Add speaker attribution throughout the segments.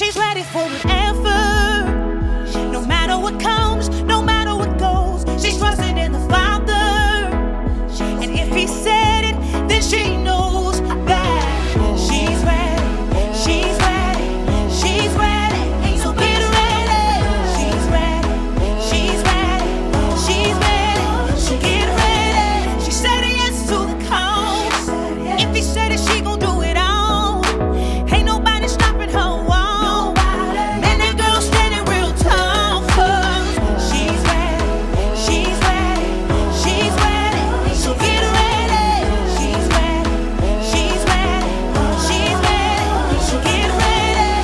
Speaker 1: She's ready for whatever. No matter what comes, no matter what goes, she's trusting in the Father. And if He said it, then she knows that she's ready. She's ready. She's ready. So get ready. She's ready. She's ready. She's ready. So get ready. She said yes to the call. If He said it, she gon' do it all. Ain't nobody stopping her walk. Man, that girl standing real tall. 'Cause she's ready. She's ready. She's ready. So get ready. She's ready. She's ready. She's ready. So get ready.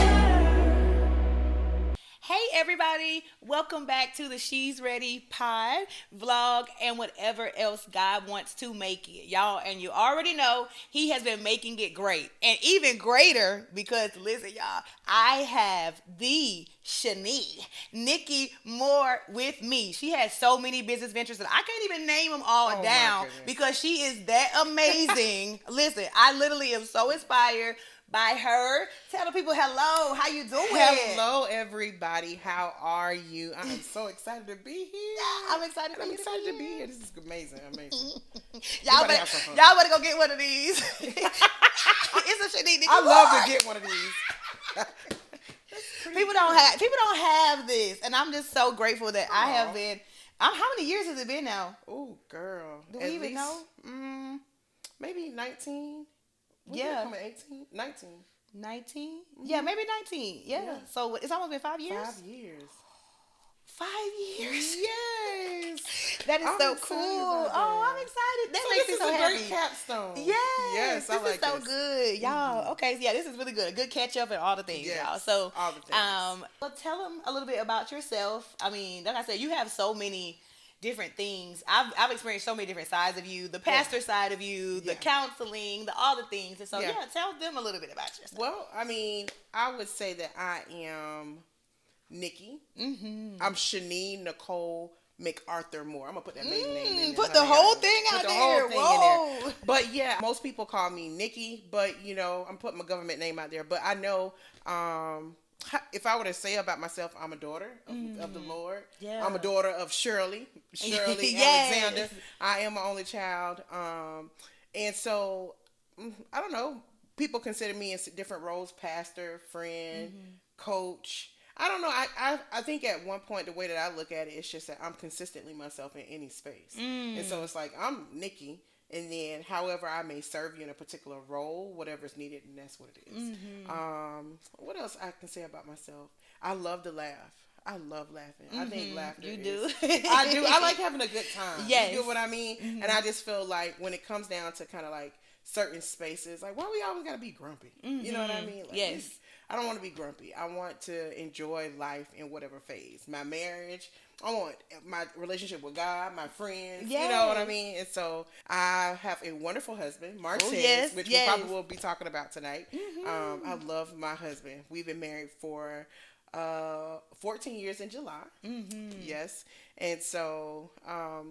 Speaker 1: Hey everybody, welcome back to the She's Ready pod, vlog, and whatever else God wants to make it. Y'all, and you already know He has been making it great. And even greater because, listen y'all, I have the Shani Nikki Moore with me. She has so many business ventures that I can't even name them all down because she is that amazing. Listen, I literally am so inspired by her. Tell the people hello. How you doing?
Speaker 2: Hello, everybody. How are you? I'm so excited to be here.
Speaker 1: I'm excited.
Speaker 2: I'm excited to be here. This is amazing.
Speaker 1: Y'all better go get one of these. It's a Shani Nikki
Speaker 2: I
Speaker 1: Moore.
Speaker 2: love to get one of these.
Speaker 1: People don't have this, and I'm just so grateful that I have been. How many years has it been now?
Speaker 2: Oh, girl.
Speaker 1: Do we even know?
Speaker 2: Maybe 19.
Speaker 1: Yeah.
Speaker 2: 18? 19.
Speaker 1: 19? Yeah, maybe 19. Yeah. So it's almost been 5 years?
Speaker 2: 5 years.
Speaker 1: 5 years?
Speaker 2: Yes.
Speaker 1: That is
Speaker 2: I'm
Speaker 1: so
Speaker 2: excited
Speaker 1: cool.
Speaker 2: about that.
Speaker 1: Oh, I'm excited. That makes me so happy.
Speaker 2: This is a great capstone.
Speaker 1: Yes,
Speaker 2: I
Speaker 1: this
Speaker 2: like
Speaker 1: is so
Speaker 2: this.
Speaker 1: good, y'all. Okay, so yeah, this is really good. A good catch up and all the things, y'all. So,
Speaker 2: all the things.
Speaker 1: Well, tell them a little bit about yourself. I mean, like I said, you have so many different things. I've experienced so many different sides of you, the pastor side of you, the counseling, all the things. And so, tell them a little bit about yourself.
Speaker 2: Well, I mean, I would say that I am Nikki.
Speaker 1: Mm-hmm.
Speaker 2: I'm Shani Nicole MacArthur Moore. I'm gonna put that maiden name in there.
Speaker 1: Put the whole thing out there.
Speaker 2: Whole thing
Speaker 1: Whoa.
Speaker 2: in there. But yeah, most people call me Nikki, but I'm putting my government name out there. But I know, if I were to say about myself, I'm a daughter of the Lord. Yeah. I'm a daughter of Shirley Alexander. I am my only child. And so, I don't know. People consider me in different roles: pastor, friend, coach. I don't know. I think at one point the way that I look at it is just that I'm consistently myself in any space. And so it's like I'm Nikki, and then however I may serve you in a particular role, whatever's needed, and that's what it is. What else I can say about myself? I love to laugh. I love laughing. I think laughter
Speaker 1: do.
Speaker 2: I do. I like having a good time.
Speaker 1: Yes.
Speaker 2: You get what I mean? And I just feel like when it comes down to kind of like certain spaces, like why we always gotta be grumpy? You know what I mean? Like,
Speaker 1: yes.
Speaker 2: I don't want to be grumpy. I want to enjoy life in whatever phase. My marriage. I want my relationship with God, my friends. Yes. You know what I mean? And so I have a wonderful husband, Marcellus, which we probably will be talking about tonight. I love my husband. We've been married for 14 years in July. Yes. And so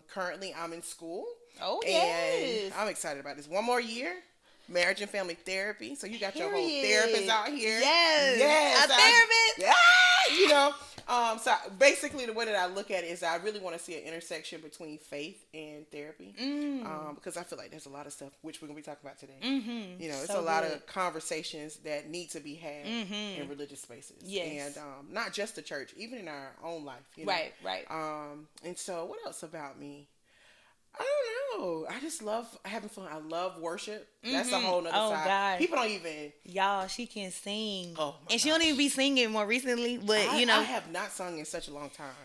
Speaker 2: currently I'm in school.
Speaker 1: Oh,
Speaker 2: and I'm excited about this. One more year. Marriage and family therapy. So you got your whole therapist out here.
Speaker 1: Yes. A therapist.
Speaker 2: So basically the way that I look at it is I really want to see an intersection between faith and therapy. Because I feel like there's a lot of stuff which we're going to be talking about today. It's a lot of conversations that need to be had in religious spaces. Yes. And not just the church, even in our own life.
Speaker 1: Right.
Speaker 2: And so what else about me? I don't know. I just love having fun. I love worship. That's a whole nother side. God. People don't even...
Speaker 1: Y'all, she can sing.
Speaker 2: Oh, my
Speaker 1: And she don't even be singing more recently, but
Speaker 2: I have not sung in such a long time.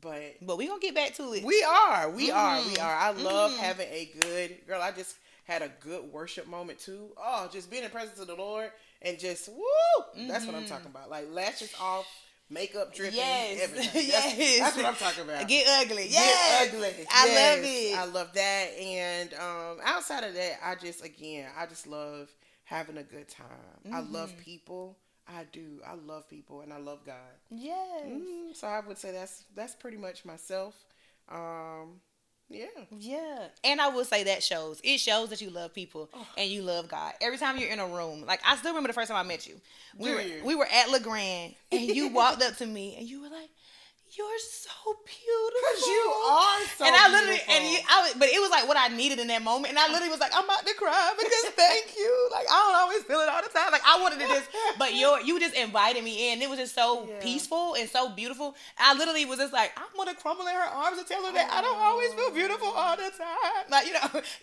Speaker 2: But
Speaker 1: we gonna get back to it.
Speaker 2: We are. I love having a good... Girl, I just had a good worship moment, too. Oh, just being in the presence of the Lord and just... Woo! That's what I'm talking about. Like, lashes off. Makeup dripping, everything. That's what I'm talking about.
Speaker 1: Get ugly. Yes.
Speaker 2: Get ugly.
Speaker 1: I love it.
Speaker 2: I love that. And outside of that, I just love having a good time. I love people. I do. I love people and I love God.
Speaker 1: Yes.
Speaker 2: So I would say that's pretty much myself.
Speaker 3: Yeah. And I will say that shows. It shows that you love people and you love God. Every time you're in a room, like I still remember the first time I met you. We were at LeGrand and you walked up to me and you were like, "You're so beautiful."
Speaker 2: Because you are so
Speaker 3: and I
Speaker 2: beautiful.
Speaker 3: But it was like what I needed in that moment. And I literally was like, I'm about to cry because thank you. Like, I don't always feel it all the time. Like, I wanted to just, but you just invited me in. It was just so peaceful and so beautiful. I literally was just like, I'm going to crumble in her arms and tell her that I don't always feel beautiful all the time. Like,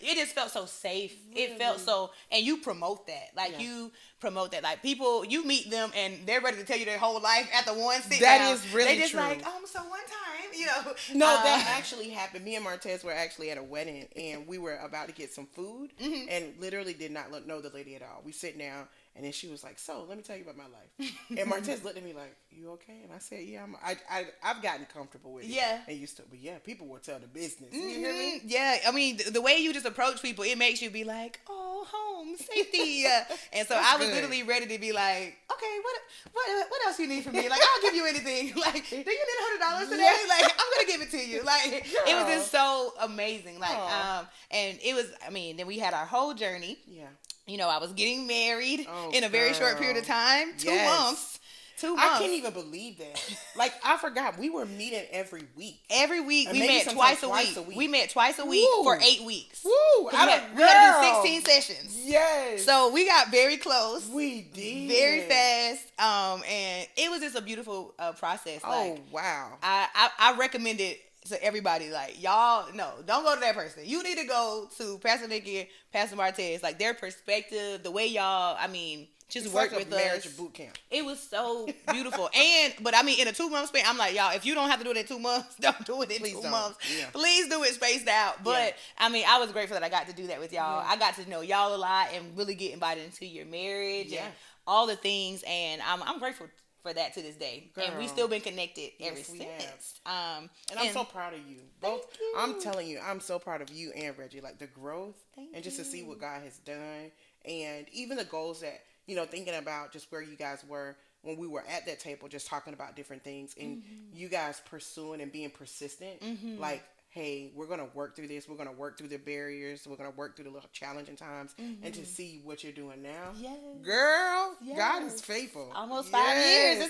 Speaker 3: it just felt so safe. Really? It felt so, and you promote that. Like, you promote that. Like, people, you meet them and they're ready to tell you their whole life after one sit down.
Speaker 2: That is really true.
Speaker 3: They just like, so one time,
Speaker 2: No, that actually happened. Me and Martez were actually at a wedding and we were about to get some food and literally did not know the lady at all. We sit down and then she was like, "So, let me tell you about my life." And Martez looked at me like, "You okay?" And I said, "Yeah, I've gotten comfortable with it." Yeah. And used to, but yeah, people will tell the business. You hear me?
Speaker 3: Yeah, I mean, the way you just approach people, it makes you be like, "Oh, home, safety." And so I was literally ready to be like, "Okay, what else you need from me? Like, I'll give you anything. Like, do you need $100 today? Like, I'm gonna give it to you." Like, it was just so amazing. Like, and it was. I mean, then we had our whole journey. Yeah. I was getting married in a very short period of time. 2 months. 2 months.
Speaker 2: I can't even believe that. Like, I forgot. We were meeting every week.
Speaker 3: Every week. We met twice a week. We met twice a week for 8 weeks.
Speaker 2: Woo!
Speaker 3: We had to do 16 sessions.
Speaker 2: Yes.
Speaker 3: So we got very close.
Speaker 2: We did.
Speaker 3: Very fast. And it was just a beautiful process.
Speaker 2: Oh, wow.
Speaker 3: I recommend it to everybody. Like, y'all, no, don't go to that person. You need to go to Pastor Nikki, Pastor Martez. Like, their perspective, the way y'all, I mean, just work with us.
Speaker 2: Marriage boot camp.
Speaker 3: It was so beautiful. But I mean, in a 2-month span, I'm like, y'all, if you don't have to do it in 2 months, don't do it in 2 months. Yeah. Please do it spaced out. But I mean, I was grateful that I got to do that with y'all. I got to know y'all a lot and really get invited into your marriage and all the things. And I'm grateful for that to this day. Girl. And we've still been connected ever since.
Speaker 2: And I'm so proud of you. Both. I'm telling you, I'm so proud of you and Reggie. Like, the growth and just to see what God has done and even the goals that, thinking about just where you guys were when we were at that table, just talking about different things and you guys pursuing and being persistent. Like, hey, we're going to work through this. We're going to work through the barriers. We're going to work through the little challenging times and to see what you're doing now. Yes. Girl, God is faithful.
Speaker 3: Almost 5 years.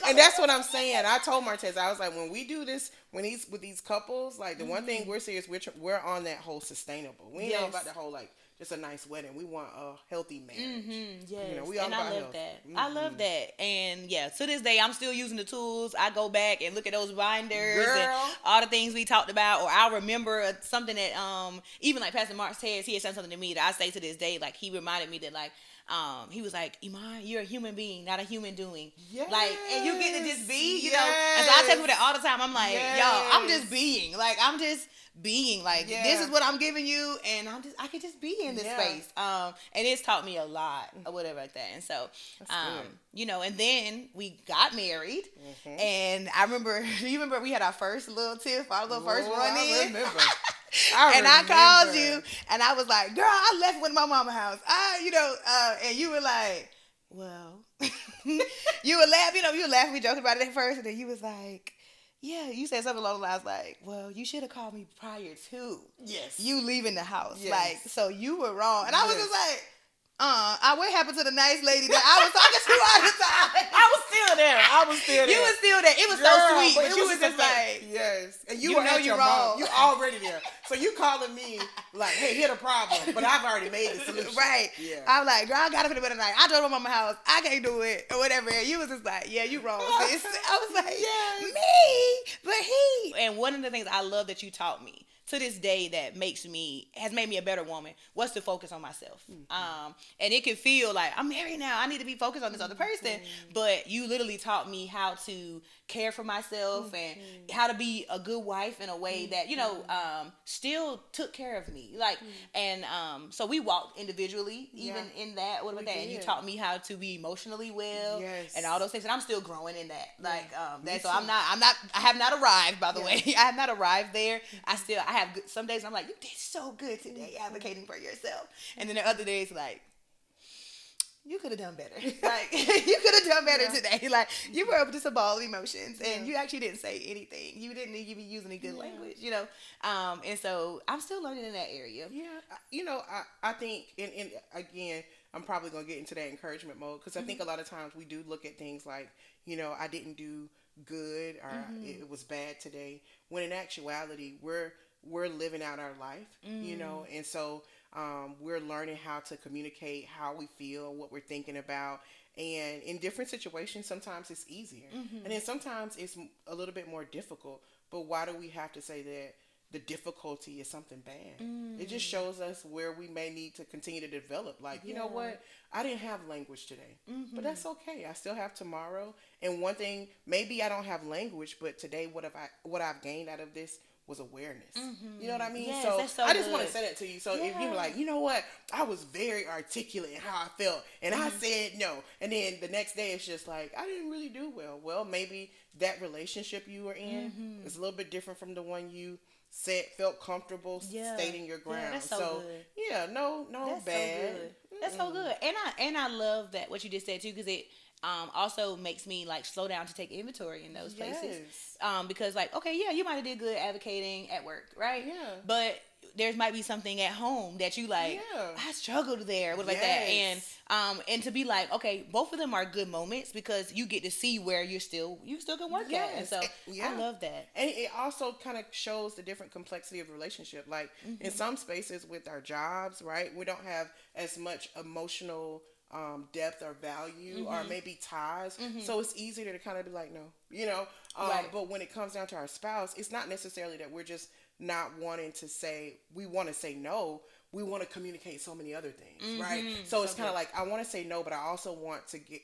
Speaker 2: And that's what I'm saying. I told Martez, I was like, when we do this, with these couples, like the one thing we're serious, we're on that whole sustainable. We ain't know about the whole, like, just a nice wedding. We want a healthy marriage.
Speaker 3: Yes. We all about health. That. I love that. And yeah, to this day, I'm still using the tools. I go back and look at those binders and all the things we talked about. Or I'll remember something that, even like Pastor Mark says, he had said something to me that I say to this day. Like, he reminded me that, like, he was like, Iman, you're a human being, not a human doing. Yes. Like, and you get to just be, you know. And so I tell people that all the time. I'm like, y'all, I'm just being. Like, I'm just being. Like, this is what I'm giving you, and I can just be in this space. And it's taught me a lot or whatever like that. And so, and then we got married, and I remember, you remember we had our first little tiff, our little first run in.
Speaker 2: I remember.
Speaker 3: I called you, and I was like, girl, I left with my mama's house. And you were like, well, you were laughing, we joked about it at first, and then you was like, yeah, you said something along the lines like, well, you should have called me prior to you leaving the house. Yes. Like, so you were wrong. And I was just like, what happened to the nice lady that I was talking to all the time?
Speaker 2: I was still there.
Speaker 3: You were still there. It was so sweet, but you was just like,
Speaker 2: yes. And you were at your wrong. You already there. So you calling me like, hey, hit a problem, but I've already made the solution.
Speaker 3: Right. Yeah. I'm like, girl, I got up in the middle of the night. I drove to my mama's house. I can't do it or whatever. And you was just like, yeah, you wrong, sis. I was like, me, but he. And one of the things I love that you taught me to this day that has made me a better woman was to focus on myself. And it can feel like I'm married now. I need to be focused on this other person. But you literally taught me how to care for myself and how to be a good wife in a way that, still took care of me. Like, and so we walked individually, even in that, what about that? And you taught me how to be emotionally well and all those things. And I'm still growing in that. Like, so I have not arrived, by the way. I have not arrived there. I have some days I'm like, you did so good today advocating for yourself. And then there are other days like, you could have done better. Like, you could have done better today. Like, you were just a ball of emotions, and you actually didn't say anything. You didn't even use any good language, you know? And so I'm still learning in that area.
Speaker 2: Yeah. You know, I think, and again, I'm probably going to get into that encouragement mode, because I think a lot of times we do look at things like, you know, I didn't do good, or it was bad today, when in actuality, we're living out our life, you know, and so we're learning how to communicate how we feel, what we're thinking about, and in different situations, sometimes it's easier, and then sometimes it's a little bit more difficult. But why do we have to say that the difficulty is something bad? It just shows us where we may need to continue to develop. Like, you know what? I didn't have language today, but that's okay. I still have tomorrow. And one thing, maybe I don't have language, but today, what I've gained out of this was awareness. You know what I mean?
Speaker 3: Yes, so
Speaker 2: I just
Speaker 3: good.
Speaker 2: want to say that to you. So if you're like, you know what, I was very articulate in how I felt, and I said no, and then the next day it's just like, I didn't really do well. Well, maybe that relationship you were in is a little bit different from the one you felt comfortable stating your ground.
Speaker 3: That's so good.
Speaker 2: Yeah, no
Speaker 3: That's
Speaker 2: bad.
Speaker 3: so good. That's so good. And I love that what you just said too, because it also makes me like slow down to take inventory in those places. Because like, okay, yeah, you might have did good advocating at work, right? Yeah. But there might be something at home that you like, I struggled there, what like that. And to be like, okay, both of them are good moments, because you get to see where you still can work at. And so I love that.
Speaker 2: And it also kind of shows the different complexity of the relationship. Like in some spaces with our jobs, right, we don't have as much emotional depth or value or maybe ties. So it's easier to kind of be like, no, you know, but when it comes down to our spouse, it's not necessarily that we're just not wanting to say, we want to say no. We want to communicate so many other things, right? So it's kind of like, I want to say no, but I also want to get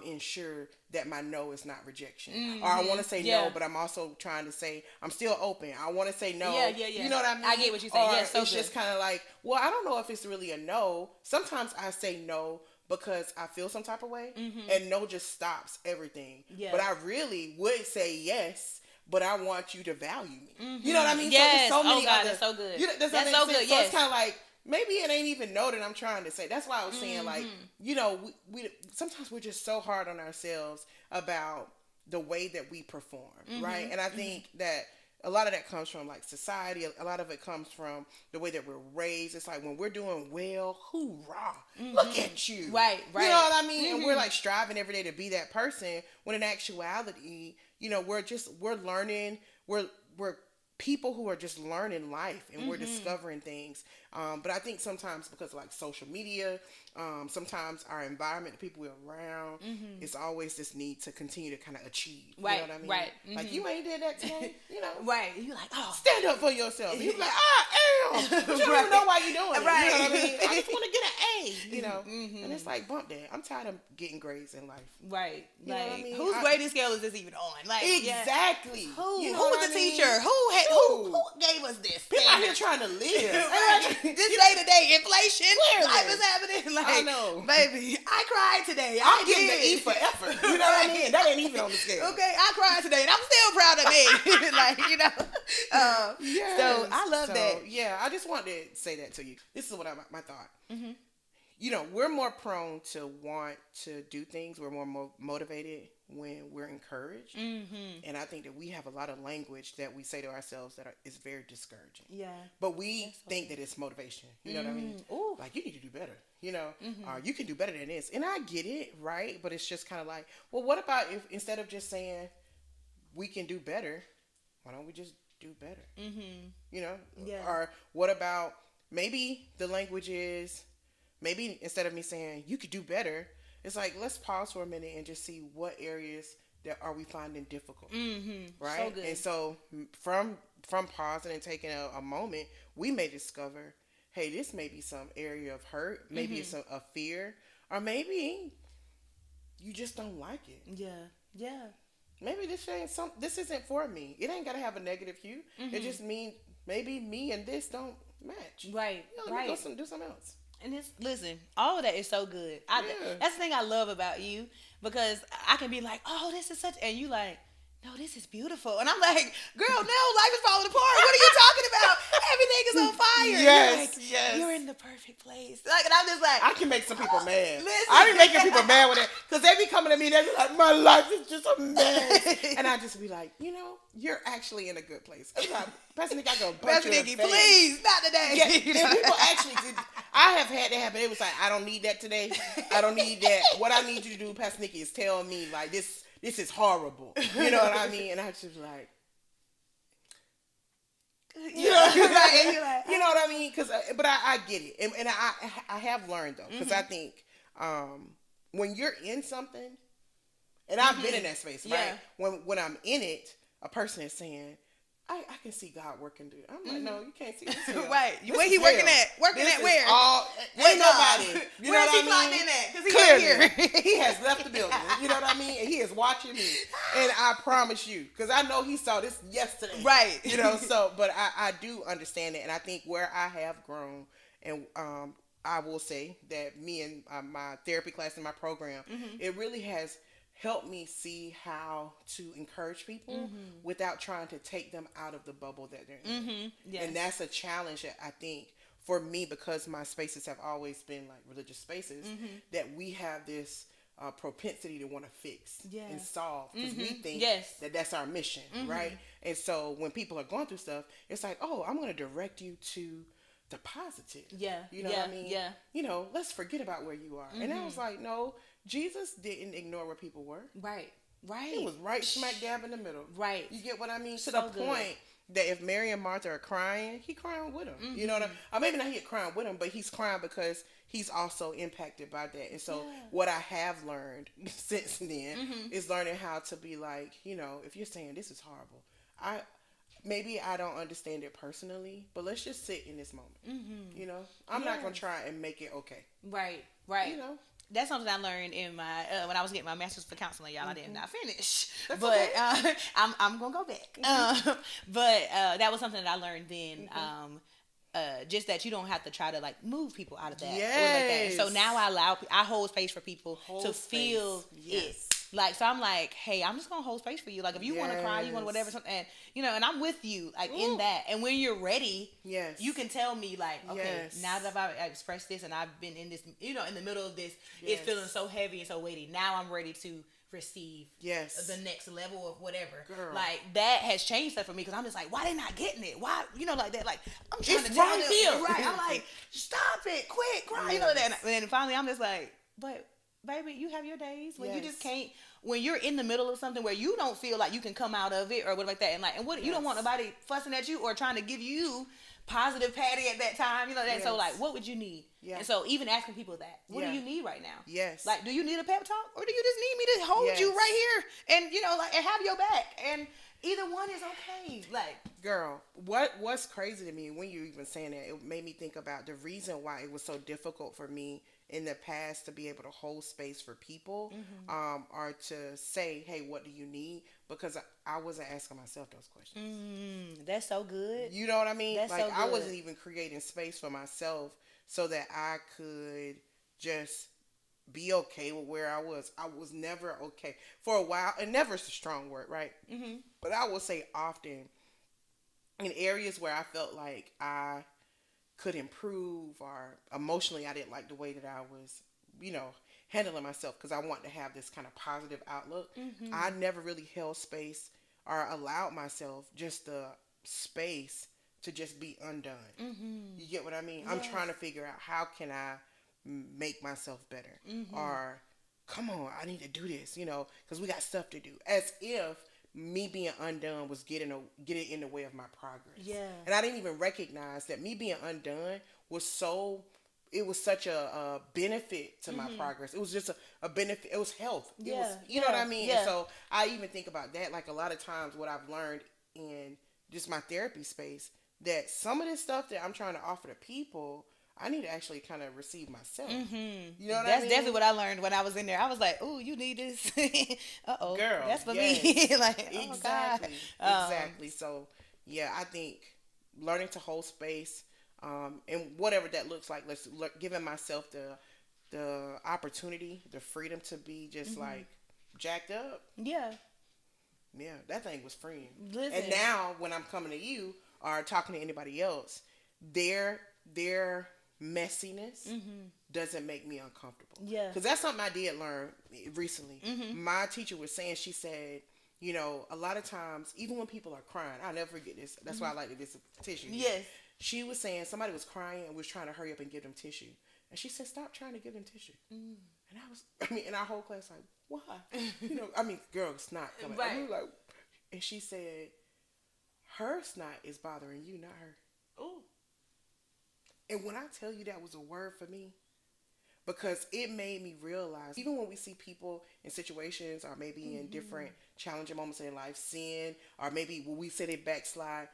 Speaker 2: ensure that my no is not rejection. Or I want to say no, but I'm also trying to say I'm still open. I want to say no. You know what I mean?
Speaker 3: I get what you're saying.
Speaker 2: Or
Speaker 3: it's
Speaker 2: just kind of like, well, I don't know if it's really a no. Sometimes I say no because I feel some type of way, and no just stops everything. But I really would say yes, but I want you to value me. You know what I mean?
Speaker 3: Yes.
Speaker 2: So, so many
Speaker 3: God,
Speaker 2: other,
Speaker 3: that's so good.
Speaker 2: That's so good. So it's kind of like, maybe it ain't even no that I'm trying to say. That's why I was saying, like, you know, we sometimes we're just so hard on ourselves about the way that we perform, right? And I think that a lot of that comes from like society. A lot of it comes from the way that we're raised. It's like when we're doing well, hoorah, look at you.
Speaker 3: Right.
Speaker 2: You know what I mean? And we're like striving every day to be that person, when in actuality, you know, we're learning, we're people who are just learning life, and we're discovering things. But I think sometimes because of like social media, sometimes our environment, the people we're around, it's always this need to continue to kind of achieve.
Speaker 3: Right,
Speaker 2: you know what I mean?
Speaker 3: right.
Speaker 2: Like, you ain't did that today, you know?
Speaker 3: Right. You're like, oh,
Speaker 2: stand up for yourself. You're like, I am. But you don't even know why you're doing it.
Speaker 3: Right.
Speaker 2: You know what I mean? I just want to get an A, you know? And it's like, bump that. I'm tired of getting grades in life.
Speaker 3: Right.
Speaker 2: You know what I mean?
Speaker 3: Whose grading scale is this even on? Like,
Speaker 2: exactly.
Speaker 3: Who?
Speaker 2: You know
Speaker 3: Who was
Speaker 2: what
Speaker 3: the
Speaker 2: I mean?
Speaker 3: teacher? Who gave us this?
Speaker 2: People out here trying to live.
Speaker 3: This day-to-day inflation.
Speaker 2: Clearly.
Speaker 3: Life is happening. Like,
Speaker 2: I know.
Speaker 3: Baby, I cried today.
Speaker 2: I'm getting the E for effort. You know what I mean? That ain't even on the scale.
Speaker 3: Okay, I cried today, and I'm still proud of me. Like, you know.
Speaker 2: Yes.
Speaker 3: So I love that.
Speaker 2: Yeah, I just wanted to say that to you. This is what my thought. You know, we're more prone to want to do things. We're more motivated when we're encouraged. And I think that we have a lot of language that we say to ourselves that is very discouraging. Yeah. But we think that it's motivation. You know what I mean? Ooh. Like, you need to do better. You know, you can do better than this. And I get it, right? But it's just kind of like, well, what about if instead of just saying we can do better, why don't we just do better? You know? Yeah. Or what about maybe the language is, maybe instead of me saying you could do better, it's like, let's pause for a minute and just see what areas that are we finding difficult. Right? So good. And so from pausing and taking a moment, we may discover, hey, this may be some area of hurt, maybe it's a fear, or maybe you just don't like it. Yeah. Maybe this isn't for me. It ain't gotta have a negative hue. It just means maybe me and this don't match. Right. You know, let me go do something else.
Speaker 3: And listen, all of that is so good. That's the thing I love about you, because I can be like, oh, this is such, and you like, no, this is beautiful. And I'm like, girl, no, life is falling apart. What are you talking about? Everything is on fire.
Speaker 2: Yes,
Speaker 3: you're in the perfect place. Like, and I'm just like,
Speaker 2: I can make some people mad.
Speaker 3: Listen.
Speaker 2: I be making people mad with it because they be coming to me and they be like, my life is just a mess. And I just be like, you're actually in a good place. I'm like, Pastor Nikki, I go,
Speaker 3: Pastor Nikki, please, not today.
Speaker 2: Yeah, and people actually did. I have had that happen. It was like, I don't need that today. I don't need that. What I need you to do, Pastor Nikki, is tell me like this is horrible. You know what I mean? And I just like, you know what I mean? But I get it, and I have learned though, because I think when you're in something, and I've been in that space, right? When I'm in it, a person is saying, I can see God working through it. I'm like, no, you can't see this.
Speaker 3: Right. Where he working at? Working at where?
Speaker 2: Ain't nobody. You know
Speaker 3: Where's he
Speaker 2: what I
Speaker 3: clocked
Speaker 2: mean?
Speaker 3: in at? Because he ain't here.
Speaker 2: He has left the building. You know what I mean? And he is watching me. And I promise you, because I know he saw this yesterday.
Speaker 3: Right.
Speaker 2: But I do understand it. And I think where I have grown, and I will say that me and my therapy class and my program, it really has help me see how to encourage people without trying to take them out of the bubble that they're in. Yes. And that's a challenge that I think for me, because my spaces have always been like religious spaces, that we have this propensity to want to fix and solve, because we think that that's our mission, right? And so when people are going through stuff, it's like, oh, I'm going to direct you to the positive. Yeah. You know what I mean? Yeah. Let's forget about where you are. And I was like, no, Jesus didn't ignore where people were. Right. He was right smack dab in the middle. Right. You get what I mean? To the point that if Mary and Martha are crying, he crying with them. You know what I mean? Or maybe not he crying with them, but he's crying because he's also impacted by that. And so what I have learned since then is learning how to be like, if you're saying this is horrible, maybe I don't understand it personally, but let's just sit in this moment. I'm not going to try and make it okay.
Speaker 3: Right. That's something I learned in my when I was getting my master's for counseling, y'all. I did not finish, but okay. I'm gonna go back. But that was something that I learned then. Just that you don't have to try to like move people out of that. Yes. Or like that. And so now I hold space for people to feel it. Like, so I'm like, hey, I'm just gonna hold space for you. Like, if you want to cry, you want whatever, something, and and I'm with you, like in that. And when you're ready, you can tell me, like, okay, now that I've expressed this and I've been in this, in the middle of this, it's feeling so heavy and so weighty. Now I'm ready to receive the next level of whatever. Girl. Like, that has changed stuff for me, because I'm just like, why they not getting it? Why, like that? Like, I'm trying to tell them, right? I'm like, stop it, quit crying, that. And then finally, I'm just like, but baby, you have your days when you just can't. When you're in the middle of something where you don't feel like you can come out of it or whatever like that, and what you don't want nobody fussing at you or trying to give you positive patty at that time, that. So like, what would you need? Yeah. And so even asking people that, what do you need right now? Yes. Like, do you need a pep talk, or do you just need me to hold you right here and and have your back? And either one is okay. Like,
Speaker 2: girl, what's crazy to me when you even saying that, it made me think about the reason why it was so difficult for me in the past to be able to hold space for people, or to say, hey, what do you need? Because I wasn't asking myself those questions.
Speaker 3: That's so good.
Speaker 2: You know what I mean?
Speaker 3: That's
Speaker 2: like,
Speaker 3: so good.
Speaker 2: I wasn't even creating space for myself so that I could just be okay with where I was. I was never okay for a while, and never is a strong word, right? But I will say often in areas where I felt like I could improve, or emotionally I didn't like the way that I was, handling myself, because I want to have this kind of positive outlook. I never really held space or allowed myself just the space to just be undone. You get what I mean? Yes. I'm trying to figure out, how can I make myself better? Or, come on, I need to do this, because we got stuff to do. As if me being undone was getting in the way of my progress. Yeah. And I didn't even recognize that me being undone was such a benefit to my progress. It was just a benefit. It was health. It was, you know what I mean? Yeah. And so I even think about that, like, a lot of times what I've learned in just my therapy space, that some of this stuff that I'm trying to offer to people, I need to actually kind of receive myself. You know what I mean?
Speaker 3: That's definitely what I learned when I was in there. I was like, "Ooh, you need this." Uh-oh.
Speaker 2: Girl,
Speaker 3: that's for me. Like,
Speaker 2: exactly.
Speaker 3: Oh God.
Speaker 2: Exactly. So, yeah, I think learning to hold space, and whatever that looks like, giving myself the opportunity, the freedom to be just like jacked up.
Speaker 3: Yeah.
Speaker 2: Yeah, that thing was freeing.
Speaker 3: Listen.
Speaker 2: And now when I'm coming to you or talking to anybody else, their messiness doesn't make me uncomfortable.
Speaker 3: Yeah.
Speaker 2: Because that's something I did learn recently. My teacher was saying, she said, you know, a lot of times, even when people are crying, I'll never forget this. That's why I like this tissue.
Speaker 3: Yes.
Speaker 2: She was saying somebody was crying and was trying to hurry up and give them tissue. And she said, stop trying to give them tissue. And in our whole class, like, why? You know, girl, snot coming.
Speaker 3: Right.
Speaker 2: And we were like, and she said, her snot is bothering you, not her.
Speaker 3: Ooh.
Speaker 2: And when I tell you that was a word for me, because it made me realize, even when we see people in situations or maybe in different challenging moments in life, sin, or maybe when we say they backslide,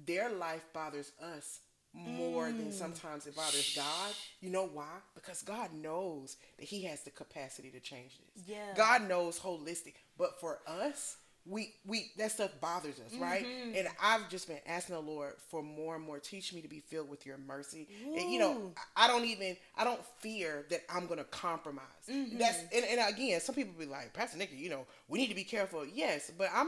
Speaker 2: their life bothers us more than sometimes it bothers God. You know why? Because God knows that he has the capacity to change this.
Speaker 3: Yeah.
Speaker 2: God knows holistic. But for us, we that stuff bothers us, right? And I've just been asking the Lord for more and more. Teach me to be filled with your mercy. And you know, I don't fear that I'm gonna compromise. That's and again, some people be like, Pastor Nikki, you know, we need to be careful. Yes, but I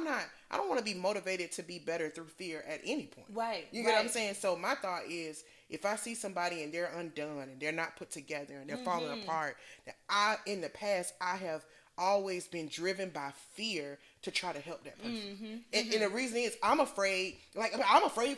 Speaker 2: don't want to be motivated to be better through fear at any point.
Speaker 3: Right.
Speaker 2: You get what I'm saying? So my thought is, if I see somebody and they're undone and they're not put together and they're falling apart, that in the past I have always been driven by fear to try to help that person. And the reason is I'm afraid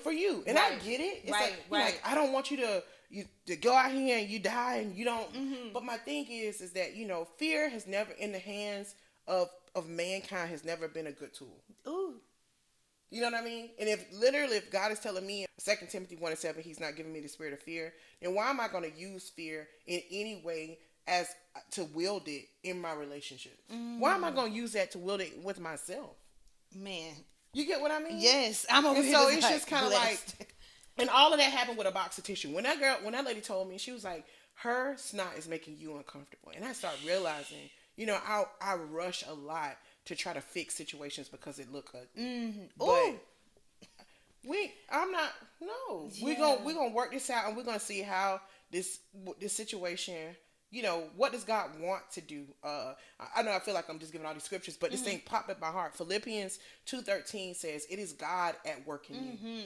Speaker 2: for you. And I get it. It's like I don't want you to go out here and you die and you don't. But my thing is that, you know, fear has never, in the hands of mankind, has never been a good tool.
Speaker 3: Ooh.
Speaker 2: You know what I mean? And if God is telling me in 2 Timothy 1:7, he's not giving me the spirit of fear, then why am I going to use fear in any way as to wield it in my relationship? Why am I going to use that to wield it with myself?
Speaker 3: Man.
Speaker 2: You get what I mean?
Speaker 3: Yes. I'm over here.
Speaker 2: So it's just kind of like, and all of that happened with a box of tissue. When that lady told me, she was like, her snot is making you uncomfortable. And I started realizing, you know, I rush a lot to try to fix situations because it look ugly. But we're gonna work this out, and we're gonna see how this situation, you know, what does God want to do? I know I feel like I'm just giving all these scriptures, but this thing popped up in my heart. Philippians 2:13 says, it is God at work in you.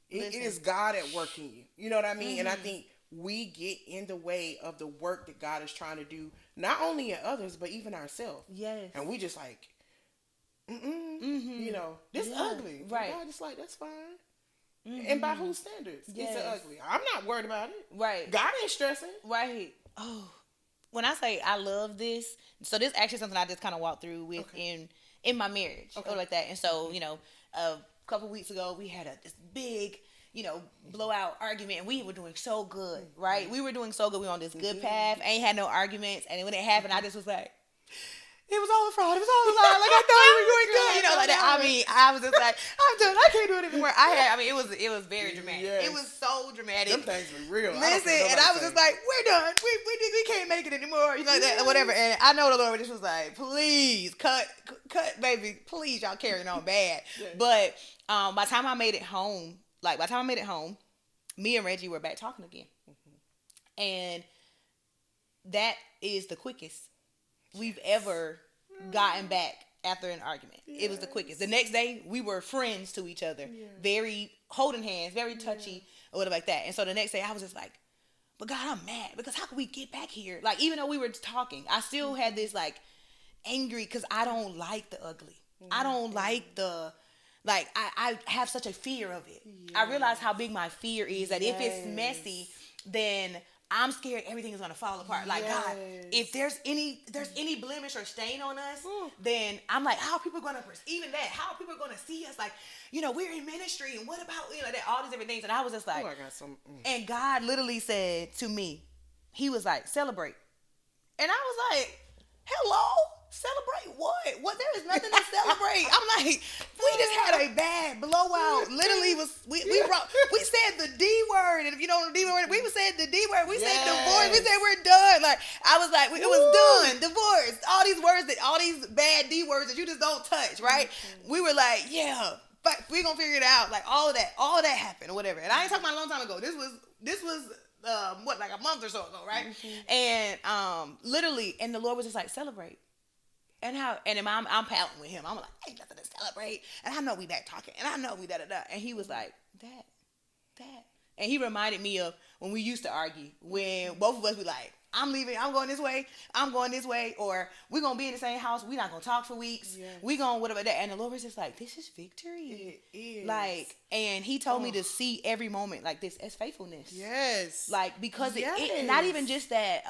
Speaker 2: It is God at work in you. You know what I mean? And I think we get in the way of the work that God is trying to do, not only in others, but even ourselves.
Speaker 3: Yes.
Speaker 2: And we just like, you know, this ugly.
Speaker 3: Right.
Speaker 2: God just like, that's fine. And by whose standards? It's ugly. I'm not worried about it.
Speaker 3: Right.
Speaker 2: God ain't stressing.
Speaker 3: Right. Oh. When I say I love this, so this actually something I just kind of walked through with in my marriage. Or like that. And so, you know, a couple weeks ago, we had this big, you know, blowout argument, and we were doing so good, right? We were doing so good. We were on this good path. Ain't had no arguments. And when it happened, I just was like, it was all a fraud. It was all a lie. Like, I thought we were doing good. You know, like that. I mean, I was just like, I'm done. I can't do it anymore. It was very dramatic.
Speaker 2: Yes.
Speaker 3: It was so dramatic.
Speaker 2: Them things were real.
Speaker 3: Listen, and I was just like, we're done. We can't make it anymore. You know, that, whatever. And I know the Lord just was like, please, cut, baby. Please, y'all carrying on bad.
Speaker 2: Yes.
Speaker 3: But by the time I made it home, me and Reggie were back talking again. And that is the quickest we've ever gotten back after an argument. Yes. It was the quickest. The next day, we were friends to each other. Yeah. Very holding hands, very touchy, or whatever like that. And so the next day, I was just like, but God, I'm mad. Because how can we get back here? Like, even though we were talking, I still had this, like, angry, because I don't like the ugly. I don't like the... Like, I have such a fear of it. Yes. I realize how big my fear is, that if it's messy, then I'm scared everything is going to fall apart. Like, God, if there's any blemish or stain on us, then I'm like, how are people going to, even that, how are people going to see us? Like, you know, we're in ministry, and what about, you know, that, all these different things. And I was just like,
Speaker 2: I got some,
Speaker 3: and God literally said to me, he was like, celebrate. And I was like, hello? Celebrate what? There is nothing to celebrate. I'm like, we just had a bad blowout. Literally, we said the D word, and if you don't know the D word, we said the D word. We said divorce. We said we're done. Like, I was like, it was done. Divorce. All these words all these bad D words that you just don't touch, right? We were like, yeah, but we're gonna figure it out. Like, all of that happened or whatever. And I ain't talking about a long time ago. This was like a month or so ago, right? And literally, and the Lord was just like, celebrate. And I'm pouting with him. I'm like, ain't nothing to celebrate. And I know we back talking. And I know we da-da-da. And he was like, that. And he reminded me of when we used to argue. When both of us be like, I'm leaving. I'm going this way. I'm going this way. Or we're going to be in the same house. We're not going to talk for weeks. Yes. We're going whatever that. And the Lord was just like, this is victory.
Speaker 2: It is.
Speaker 3: Like, and he told me to see every moment like this as faithfulness.
Speaker 2: Yes.
Speaker 3: Like, because it not even just that,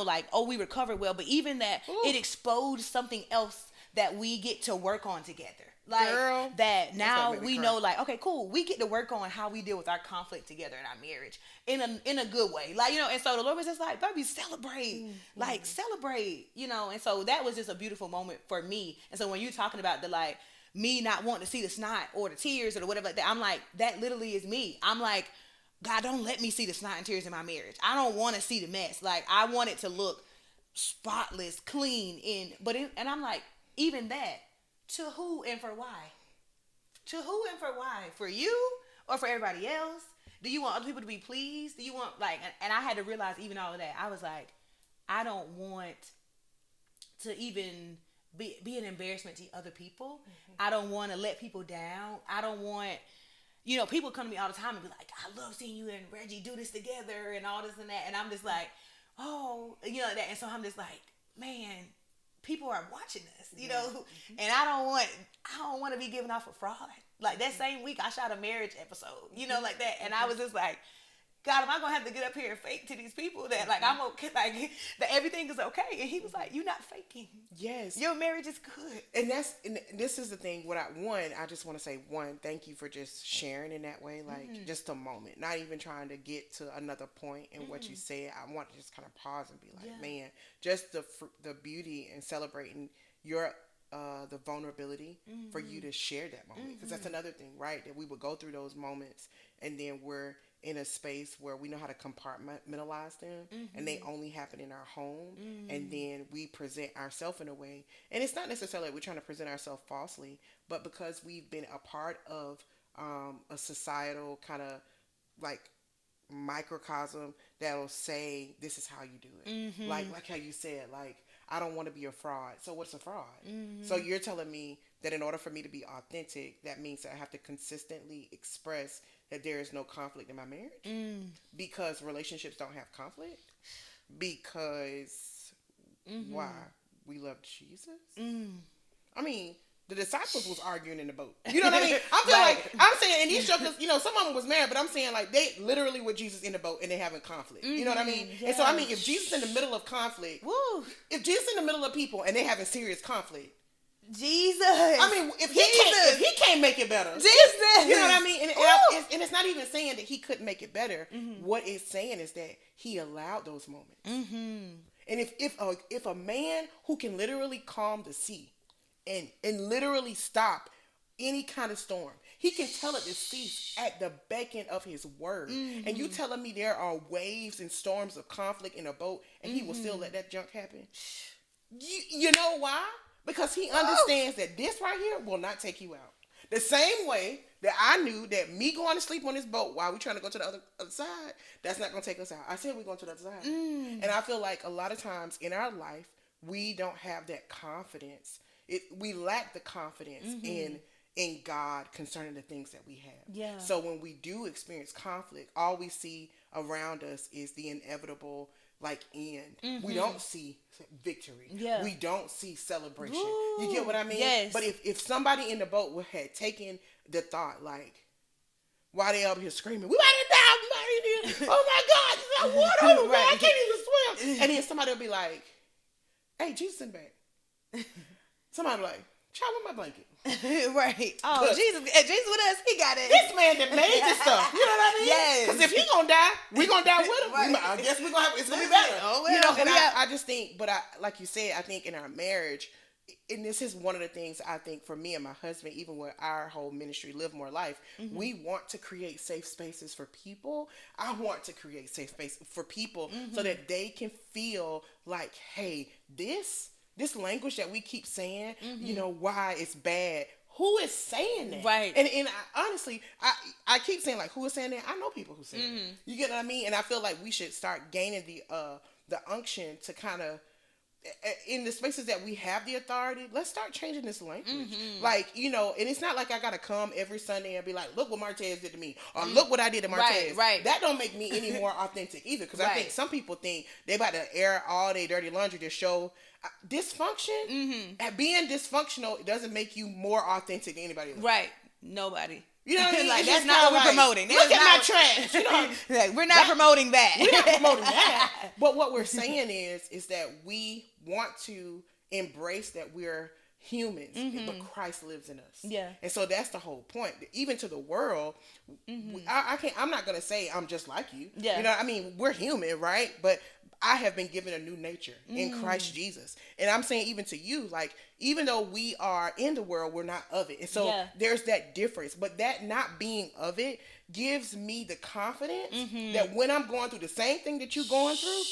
Speaker 3: like, oh, we recovered well, but even that it exposed something else that we get to work on together. Like, girl, that now we know, like, okay, cool. We get to work on how we deal with our conflict together in our marriage in a good way. Like, and so the Lord was just like, baby, celebrate. Mm-hmm. Like, celebrate, and so that was just a beautiful moment for me. And so when you're talking about the, like, me not wanting to see the snot or the tears or the whatever like that, I'm like, that literally is me. I'm like, God, don't let me see the snot and tears in my marriage. I don't want to see the mess. Like, I want it to look spotless, clean, and I'm like, even that, to who and for why? To who and for why? For you or for everybody else? Do you want other people to be pleased? Do you want, like, and I had to realize even all of that. I was like, I don't want to even be an embarrassment to other people. Mm-hmm. I don't want to let people down. I don't want, people come to me all the time and be like, I love seeing you and Reggie do this together and all this and that. And I'm just like, oh, that. And so I'm just like, man, people are watching us, mm-hmm. and I don't want to be giving off a fraud. Like, that same week I shot a marriage episode, like that. And I was just like, God, am I going to have to get up here and fake to these people that, like, I'm okay, like, that everything is okay? And he was like, you're not faking.
Speaker 2: Yes.
Speaker 3: Your marriage is good.
Speaker 2: And this is the thing. I just want to say, thank you for just sharing in that way. Like, mm-hmm. just a moment. Not even trying to get to another point in mm-hmm. what you said. I want to just kind of pause and be like, man, just the beauty and celebrating your the vulnerability mm-hmm. for you to share that moment. Because that's another thing, right? That we would go through those moments and then we're in a space where we know how to compartmentalize them mm-hmm. and they only happen in our home mm-hmm. and then we present ourselves in a way, and it's not necessarily we're trying to present ourselves falsely, but because we've been a part of a societal kind of like microcosm that'll say this is how you do it mm-hmm. like how you said, like, I don't want to be a fraud. So what's a fraud? Mm-hmm. So you're telling me that in order for me to be authentic, that means that I have to consistently express that there is no conflict in my marriage because relationships don't have conflict, because mm-hmm. why? We love Jesus. I mean, the disciples was arguing in the boat. You know what I mean? I'm saying, and these jokers, some of them was married, but I'm saying, like, they literally with Jesus in the boat and they having conflict. Mm-hmm. You know what I mean? Yes. And so, I mean, if Jesus in the middle of conflict, if Jesus in the middle of people and they having serious conflict,
Speaker 3: Jesus.
Speaker 2: I mean, if he can't make it better,
Speaker 3: Jesus.
Speaker 2: You know what I mean? And it's not even saying that he couldn't make it better. Mm-hmm. What it's saying is that he allowed those moments. Mm-hmm. And if a man who can literally calm the sea and literally stop any kind of storm, he can tell it to cease at the beckon of his word. Mm-hmm. And you telling me there are waves and storms of conflict in a boat, and he will still let that junk happen? You know why? Because he understands that this right here will not take you out. The same way that I knew that me going to sleep on this boat while we're trying to go to the other side, that's not going to take us out. I said we're going to the other side. And I feel like a lot of times in our life, we don't have that confidence. We lack the confidence mm-hmm. in God concerning the things that we have. Yeah. So when we do experience conflict, all we see around us is the inevitable, like, end. Mm-hmm. We don't see victory. Yeah. We don't see celebration. Ooh, you get what I mean? Yes. But if somebody in the boat had taken the thought, like, why they up here screaming, we about to die, oh my God, it's not water over, right. I can't even swim. And then somebody will be like, hey, Jesus in the back. Somebody will be like, child, with my blanket.
Speaker 3: Right. Oh, Jesus with us, he got it.
Speaker 2: This man that made this stuff. You know what I mean? Yes. Because if he gonna die, we gonna die with him. Right. I guess we're gonna have, it's gonna be better. Oh, well, and I just think, but like you said, I think in our marriage, and this is one of the things I think for me and my husband, even with our whole ministry, Live More Life, mm-hmm. we want to create safe spaces for people. I want to create safe space for people mm-hmm. so that they can feel like, hey, this language that we keep saying, mm-hmm. Why it's bad. Who is saying that? Right. And honestly, I keep saying, like, who is saying that? I know people who say mm-hmm. that. You get what I mean? And I feel like we should start gaining the unction to kind of in the spaces that we have the authority, let's start changing this language. Like, you know, and it's not like I gotta come every Sunday and be like, look what Martez did to me, or look what I did to Martez.
Speaker 3: Right.
Speaker 2: That don't make me any more authentic either, because I think some people think they about to air all their dirty laundry to show dysfunction. And being dysfunctional doesn't make you more authentic than anybody else.
Speaker 3: Right. Nobody.
Speaker 2: You know what I mean?
Speaker 3: Like, that's not what we're promoting.
Speaker 2: Look at my trash. You know,
Speaker 3: like, we're not promoting that.
Speaker 2: We're not promoting that. But what we're saying is that we want to embrace that we're humans, but Christ lives in us. Yeah. And so that's the whole point. Even to the world, I'm not gonna say I'm just like you. Yeah. You know, I mean, we're human, right? But I have been given a new nature in Christ Jesus. And I'm saying even to you, like, even though we are in the world, we're not of it. And so there's that difference. But that not being of it gives me the confidence that when I'm going through the same thing that you're going through,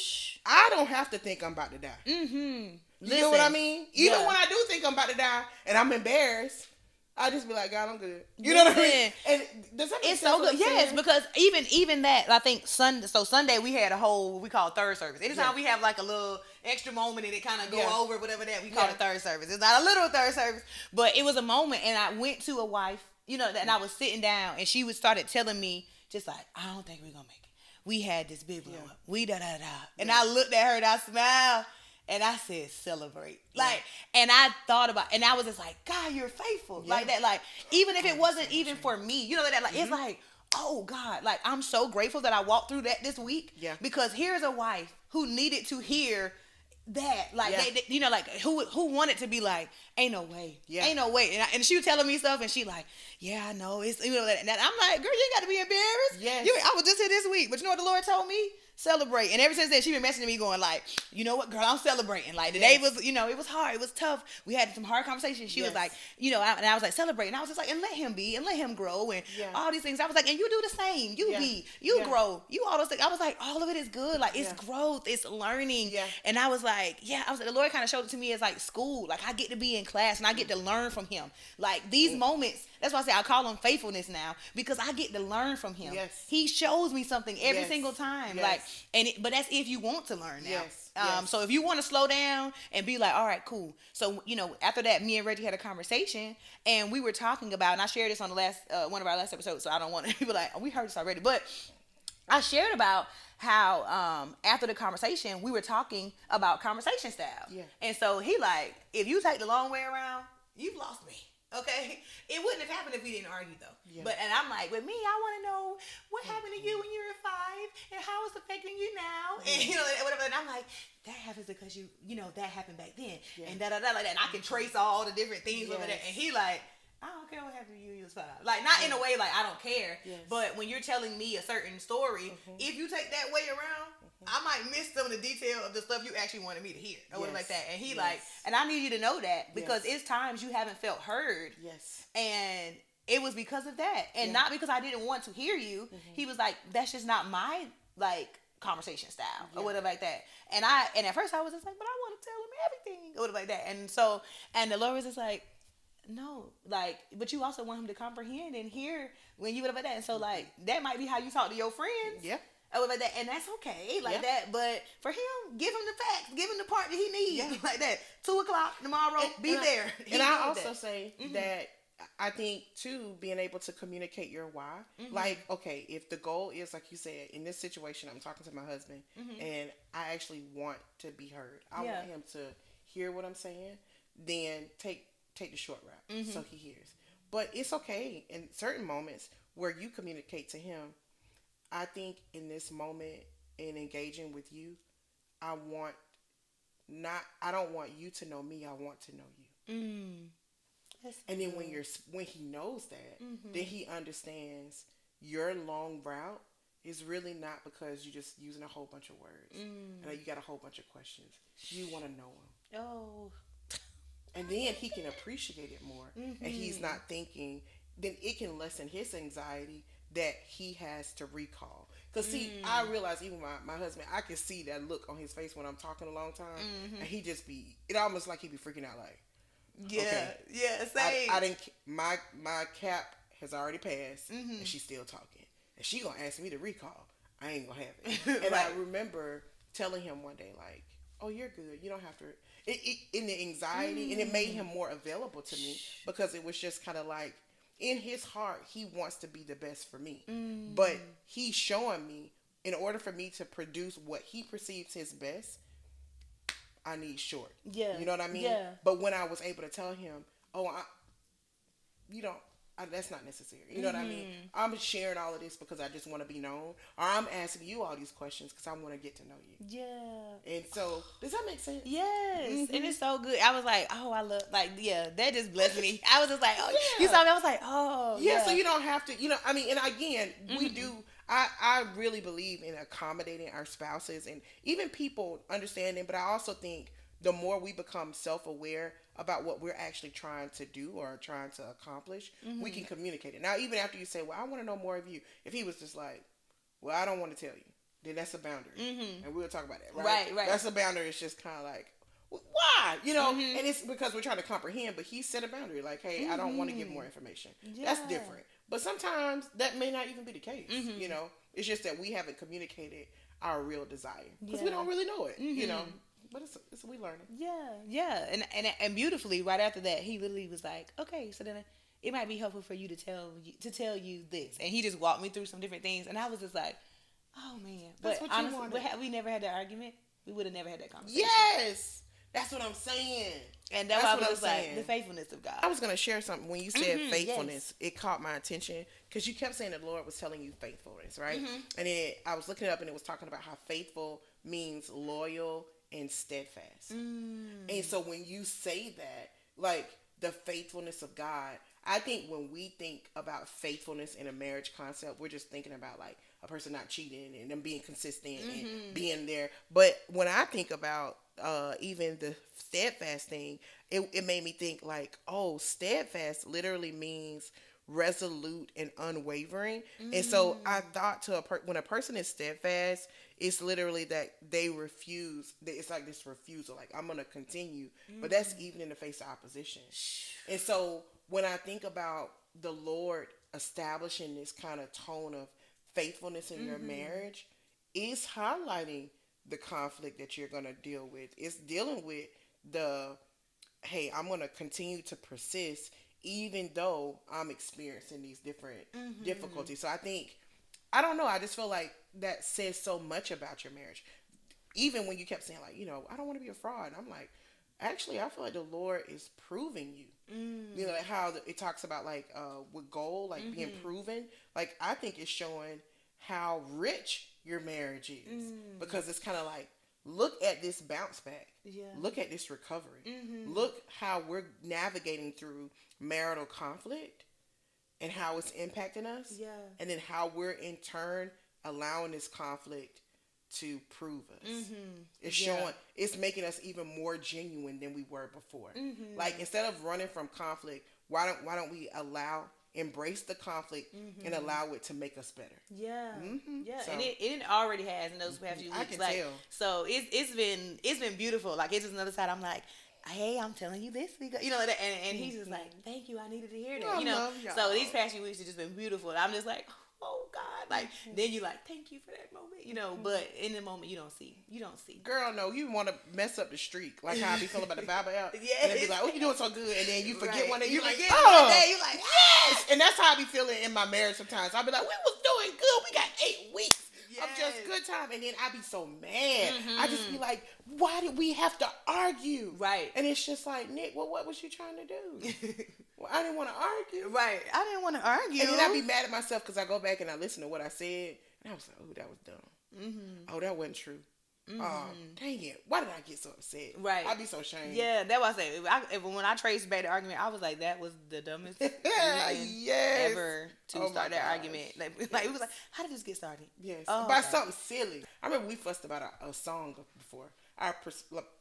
Speaker 2: I don't have to think I'm about to die. You know what I mean? Even when I do think I'm about to die and I'm embarrassed, I just be like, God, I'm good. You know what I mean? And does that make sense? It's so good.
Speaker 3: Yes, because even that, I think Sunday we had a whole, what we call third service. Anytime we have like a little extra moment and it kind of go over whatever that, we call it third service. It's not a literal third service, but it was a moment, and I went to a wife, you know, and I was sitting down, and she started telling me, just like, I don't think we're going to make it. We had this big blow up. We da-da-da. And I looked at her and I smiled. And I said, celebrate. Like, and I thought about, and I was just like, God, you're faithful. Like that, like, even if it wasn't even for me, you know, that, like, it's like, oh God, like, I'm so grateful that I walked through that this week. Yeah. Because here's a wife who needed to hear that, like, they, you know, like, who wanted to be like, ain't no way. Ain't no way. And she was telling me stuff, and she like, yeah, I know. It's, you know, and I'm like, girl, you ain't got to be embarrassed. I was just here this week, but you know what the Lord told me? Celebrate. And ever since then, she been messaging me going like, you know what, girl, I'm celebrating. Like, today was, you know, it was hard. It was tough. We had some hard conversations. She was like, you know, and I was like, celebrate. And I was just like, and let him be, and let him grow, and all these things. I was like, and you do the same. You be, you grow, you all those things. I was like, all of it is good. Like, it's growth, it's learning. And I was like, I was like, the Lord kind of showed it to me as like school. Like, I get to be in class and I get to learn from him. Like, these moments, that's why I say I call him faithfulness now, because I get to learn from him. He shows me something every single time. Like, but that's if you want to learn now. So if you want to slow down and be like, all right, cool. So, you know, after that, me and Reggie had a conversation, and we were talking about, and I shared this on the last one of our last episodes, so I don't want to be like, oh, we heard this already. But I shared about how after the conversation, we were talking about conversation style. And so he like, if you take the long way around, you've lost me. Okay, it wouldn't have happened if we didn't argue though. But and I'm like, with me, I want to know what happened to you when you were 5 and how it's affecting you now, and you know, whatever. And I'm like, that happens because you know, that happened back then, and da da da like that. And I can trace all the different things over there. And he like, I don't care what happened to you when you was 5. Like, not in a way like I don't care, but when you're telling me a certain story, if you take that way around, I might miss some of the detail of the stuff you actually wanted me to hear or whatever like that. And he like, and I need you to know that, because it's times you haven't felt heard. And it was because of that. And not because I didn't want to hear you. He was like, that's just not my like conversation style or whatever like that. And at first I was just like, but I want to tell him everything or whatever like that. And so, and the Lord was just like, no, like, but you also want him to comprehend and hear when you whatever that. And so like, that might be how you talk to your friends. Or like that, and that's okay, like that. But for him, give him the facts, give him the part that he needs, like that. 2:00 tomorrow, be there.
Speaker 2: And I also say that I think too, being able to communicate your why. Like, okay, if the goal is, like you said, in this situation, I'm talking to my husband, and I actually want to be heard. I want him to hear what I'm saying. Then take the short route, so he hears. But it's okay in certain moments where you communicate to him. I think in this moment, in engaging with you, I don't want you to know me. I want to know you. And then when he knows that, then he understands your long route is really not because you're just using a whole bunch of words. And you got a whole bunch of questions. You want to know him. Oh. And then he can appreciate it more. And he's not thinking, then it can lessen his anxiety that he has to recall. Because see, I realize even my husband, I can see that look on his face when I'm talking a long time. And he just be, it almost like he be freaking out like, same. I didn't, my cap has already passed, and she's still talking. And she gonna ask me to recall. I ain't gonna have it. And I remember telling him one day, like, oh, you're good. You don't have to. In the anxiety, and it made him more available to me because it was just kind of like, in his heart, he wants to be the best for me. But he's showing me, in order for me to produce what he perceives his best, I need short.
Speaker 3: Yeah.
Speaker 2: You know what I mean?
Speaker 3: Yeah.
Speaker 2: But when I was able to tell him, oh, that's not necessary. You know what I mean? I'm sharing all of this because I just want to be known, or I'm asking you all these questions because I want to get to know you.
Speaker 3: Yeah.
Speaker 2: And so, does that make sense?
Speaker 3: Yes. And it's so good. I was like, oh, I love, like, yeah, that just blessed me. I was just like, oh, you saw me. I was like, oh.
Speaker 2: Yeah, so you don't have to, I mean, and again, we do, I really believe in accommodating our spouses and even people understanding, but I also think the more we become self-aware about what we're actually trying to do or trying to accomplish, we can communicate it. Now, even after you say, well, I want to know more of you, if he was just like, well, I don't want to tell you, then that's a boundary. And we'll talk about that, right? Right. That's a boundary. It's just kind of like, well, why? And it's because we're trying to comprehend, but he set a boundary like, hey, I don't want to give more information. Yeah. That's different. But sometimes that may not even be the case, It's just that we haven't communicated our real desire because we don't really know it, But it's we learning.
Speaker 3: Yeah. And beautifully, right after that, he literally was like, okay, so then it might be helpful for you to tell you this. And he just walked me through some different things. And I was just like, oh, man.
Speaker 2: That's
Speaker 3: but
Speaker 2: what
Speaker 3: honestly,
Speaker 2: you wanted.
Speaker 3: had we never had that argument, we would have never had that conversation.
Speaker 2: Yes. That's what I'm saying.
Speaker 3: And that's why I was just like, the faithfulness of God.
Speaker 2: I was going to share something. When you said faithfulness, it caught my attention because you kept saying the Lord was telling you faithfulness, right? And then I was looking it up and it was talking about how faithful means loyal and steadfast. And so when you say that, like the faithfulness of God, I think when we think about faithfulness in a marriage concept, we're just thinking about like a person not cheating and them being consistent and being there. But when I think about even the steadfast thing, it made me think like, oh, steadfast literally means resolute and unwavering. And so I thought when a person is steadfast, it's literally that they refuse. It's like this refusal, like I'm going to continue. But that's even in the face of opposition. And so when I think about the Lord establishing this kind of tone of faithfulness in your marriage, it's highlighting the conflict that you're going to deal with. It's dealing with hey, I'm going to continue to persist even though I'm experiencing these different difficulties. So I don't know, I just feel like that says so much about your marriage. Even when you kept saying like, I don't want to be a fraud. I'm like, actually, I feel like the Lord is proving you. Like how it talks about like with gold, like being proven. Like I think it's showing how rich your marriage is because it's kind of like, look at this bounce back. Look at this recovery. Look how we're navigating through marital conflict and how it's impacting us. And then how we're in turn allowing this conflict to prove us. It's showing, it's making us even more genuine than we were before. Like instead of running from conflict, why don't we embrace the conflict and allow it to make us better.
Speaker 3: So, and it already has in those past few weeks.
Speaker 2: I can tell.
Speaker 3: So it's been beautiful. Like it's just another side. I'm like, hey, I'm telling you this because and he's just like, thank you, I needed to hear that. So these past few weeks have just been beautiful. And I'm just like, oh God, like then you like, thank you for that moment, but in the moment you don't see.
Speaker 2: Girl, no, you want to mess up the streak, like how I be feeling about the Bible app. And they be like, oh, you doing so good, and then you forget one day, you like, oh, you like, yes, and that's how I be feeling in my marriage sometimes. I be like, we was doing good, we got 8 weeks. Of just good time, and then I be so mad. I just be like, why did we have to argue? Right. And it's just like, Nick, well, what was you trying to do? Well, I didn't want to argue.
Speaker 3: Right. I didn't want to argue.
Speaker 2: And then I be mad at myself because I go back and I listen to what I said, and I was like, oh, that was dumb. Oh, that wasn't true. Oh, dang it. Why did I get so upset? Right. I'd be so ashamed.
Speaker 3: Yeah, that's what I say. When I traced back the argument, I was like, that was the dumbest thing ever to start that argument. Like it was like, how did this get started?
Speaker 2: Yes. By something silly. I remember we fussed about a song before. Our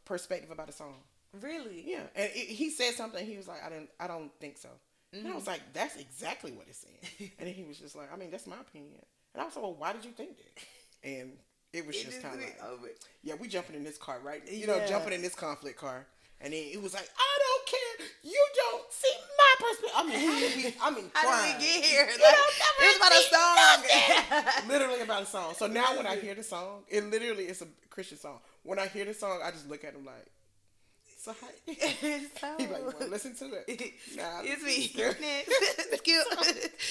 Speaker 2: perspective about a song.
Speaker 3: Really?
Speaker 2: Yeah. And he said something. He was like, I don't think so. And I was like, that's exactly what it's saying. And then he was just like, I mean, that's my opinion. And I was like, well, why did you think that? And it was just kind of like, yeah, we jumping in this car, right? Jumping in this conflict car. And then it was like, I don't care. You don't see my perspective. I mean, how did we
Speaker 3: get here? It was about a song.
Speaker 2: Literally about a song. So now when I hear the song, it literally is a Christian song. when I hear the song, I just look at him like, so how? He like, you want to listen to it? Nah,
Speaker 3: it's me.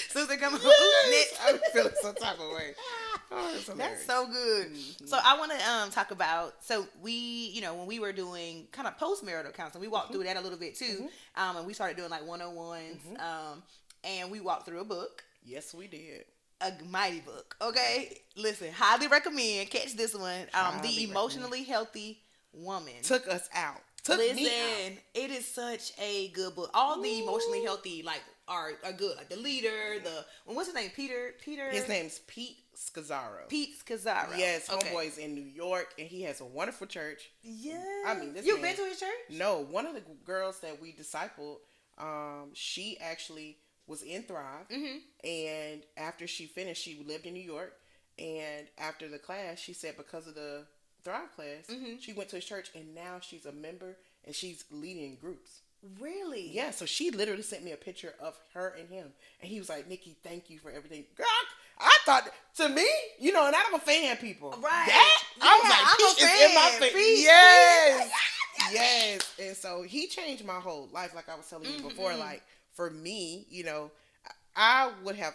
Speaker 3: Susan, come on.
Speaker 2: Yes. I'm feeling some type of way. Oh,
Speaker 3: that's so good. Mm-hmm. So I want to talk about, so we, when we were doing kind of post-marital counseling, we walked through that a little bit too. And we started doing like 101s. And we walked through a book.
Speaker 2: Yes, we did.
Speaker 3: A mighty book. Okay. Listen, highly recommend. Catch this one. The Emotionally Healthy Woman.
Speaker 2: Took us out.
Speaker 3: Listen, it is such a good book. All the emotionally healthy are good. Like the leader, what's his name? Peter.
Speaker 2: His name's Pete Scazzaro.
Speaker 3: Yes,
Speaker 2: homeboy's in New York, and he has a wonderful church.
Speaker 3: Yeah.
Speaker 2: I mean,
Speaker 3: you've been to his church?
Speaker 2: No, one of the girls that we discipled, she actually was in Thrive, and after she finished, she lived in New York, and after the class, she said because of the Thrive class, she went to his church, and now she's a member and she's leading groups.
Speaker 3: Really?
Speaker 2: Yeah, so she literally sent me a picture of her and him, and he was like, Nikki, thank you for everything. Girl, I thought, to me, and I'm a fan, people.
Speaker 3: Right.
Speaker 2: I was like, Pete is in my face. Yes. Yes. And so he changed my whole life, like I was telling you before. Like, for me, I would have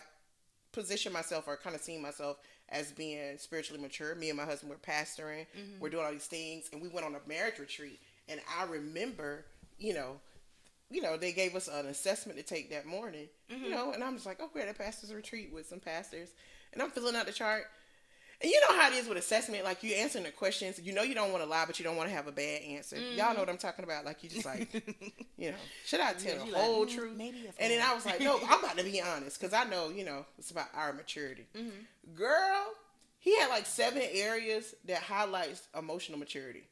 Speaker 2: positioned myself or kind of seen myself as being spiritually mature. Me and my husband were pastoring. We're doing all these things, and we went on a marriage retreat. And I remember, they gave us an assessment to take that morning, and I'm just like, we're at a pastor's retreat with some pastors, and I'm filling out the chart. And you know how it is with assessment, like you answering the questions, you don't want to lie, but you don't want to have a bad answer. Y'all know what I'm talking about. Like you just like, should I tell the whole truth?
Speaker 3: Maybe.
Speaker 2: And then I was like, no, I'm about to be honest, because I know, it's about our maturity. Girl, he had like 7 areas that highlights emotional maturity.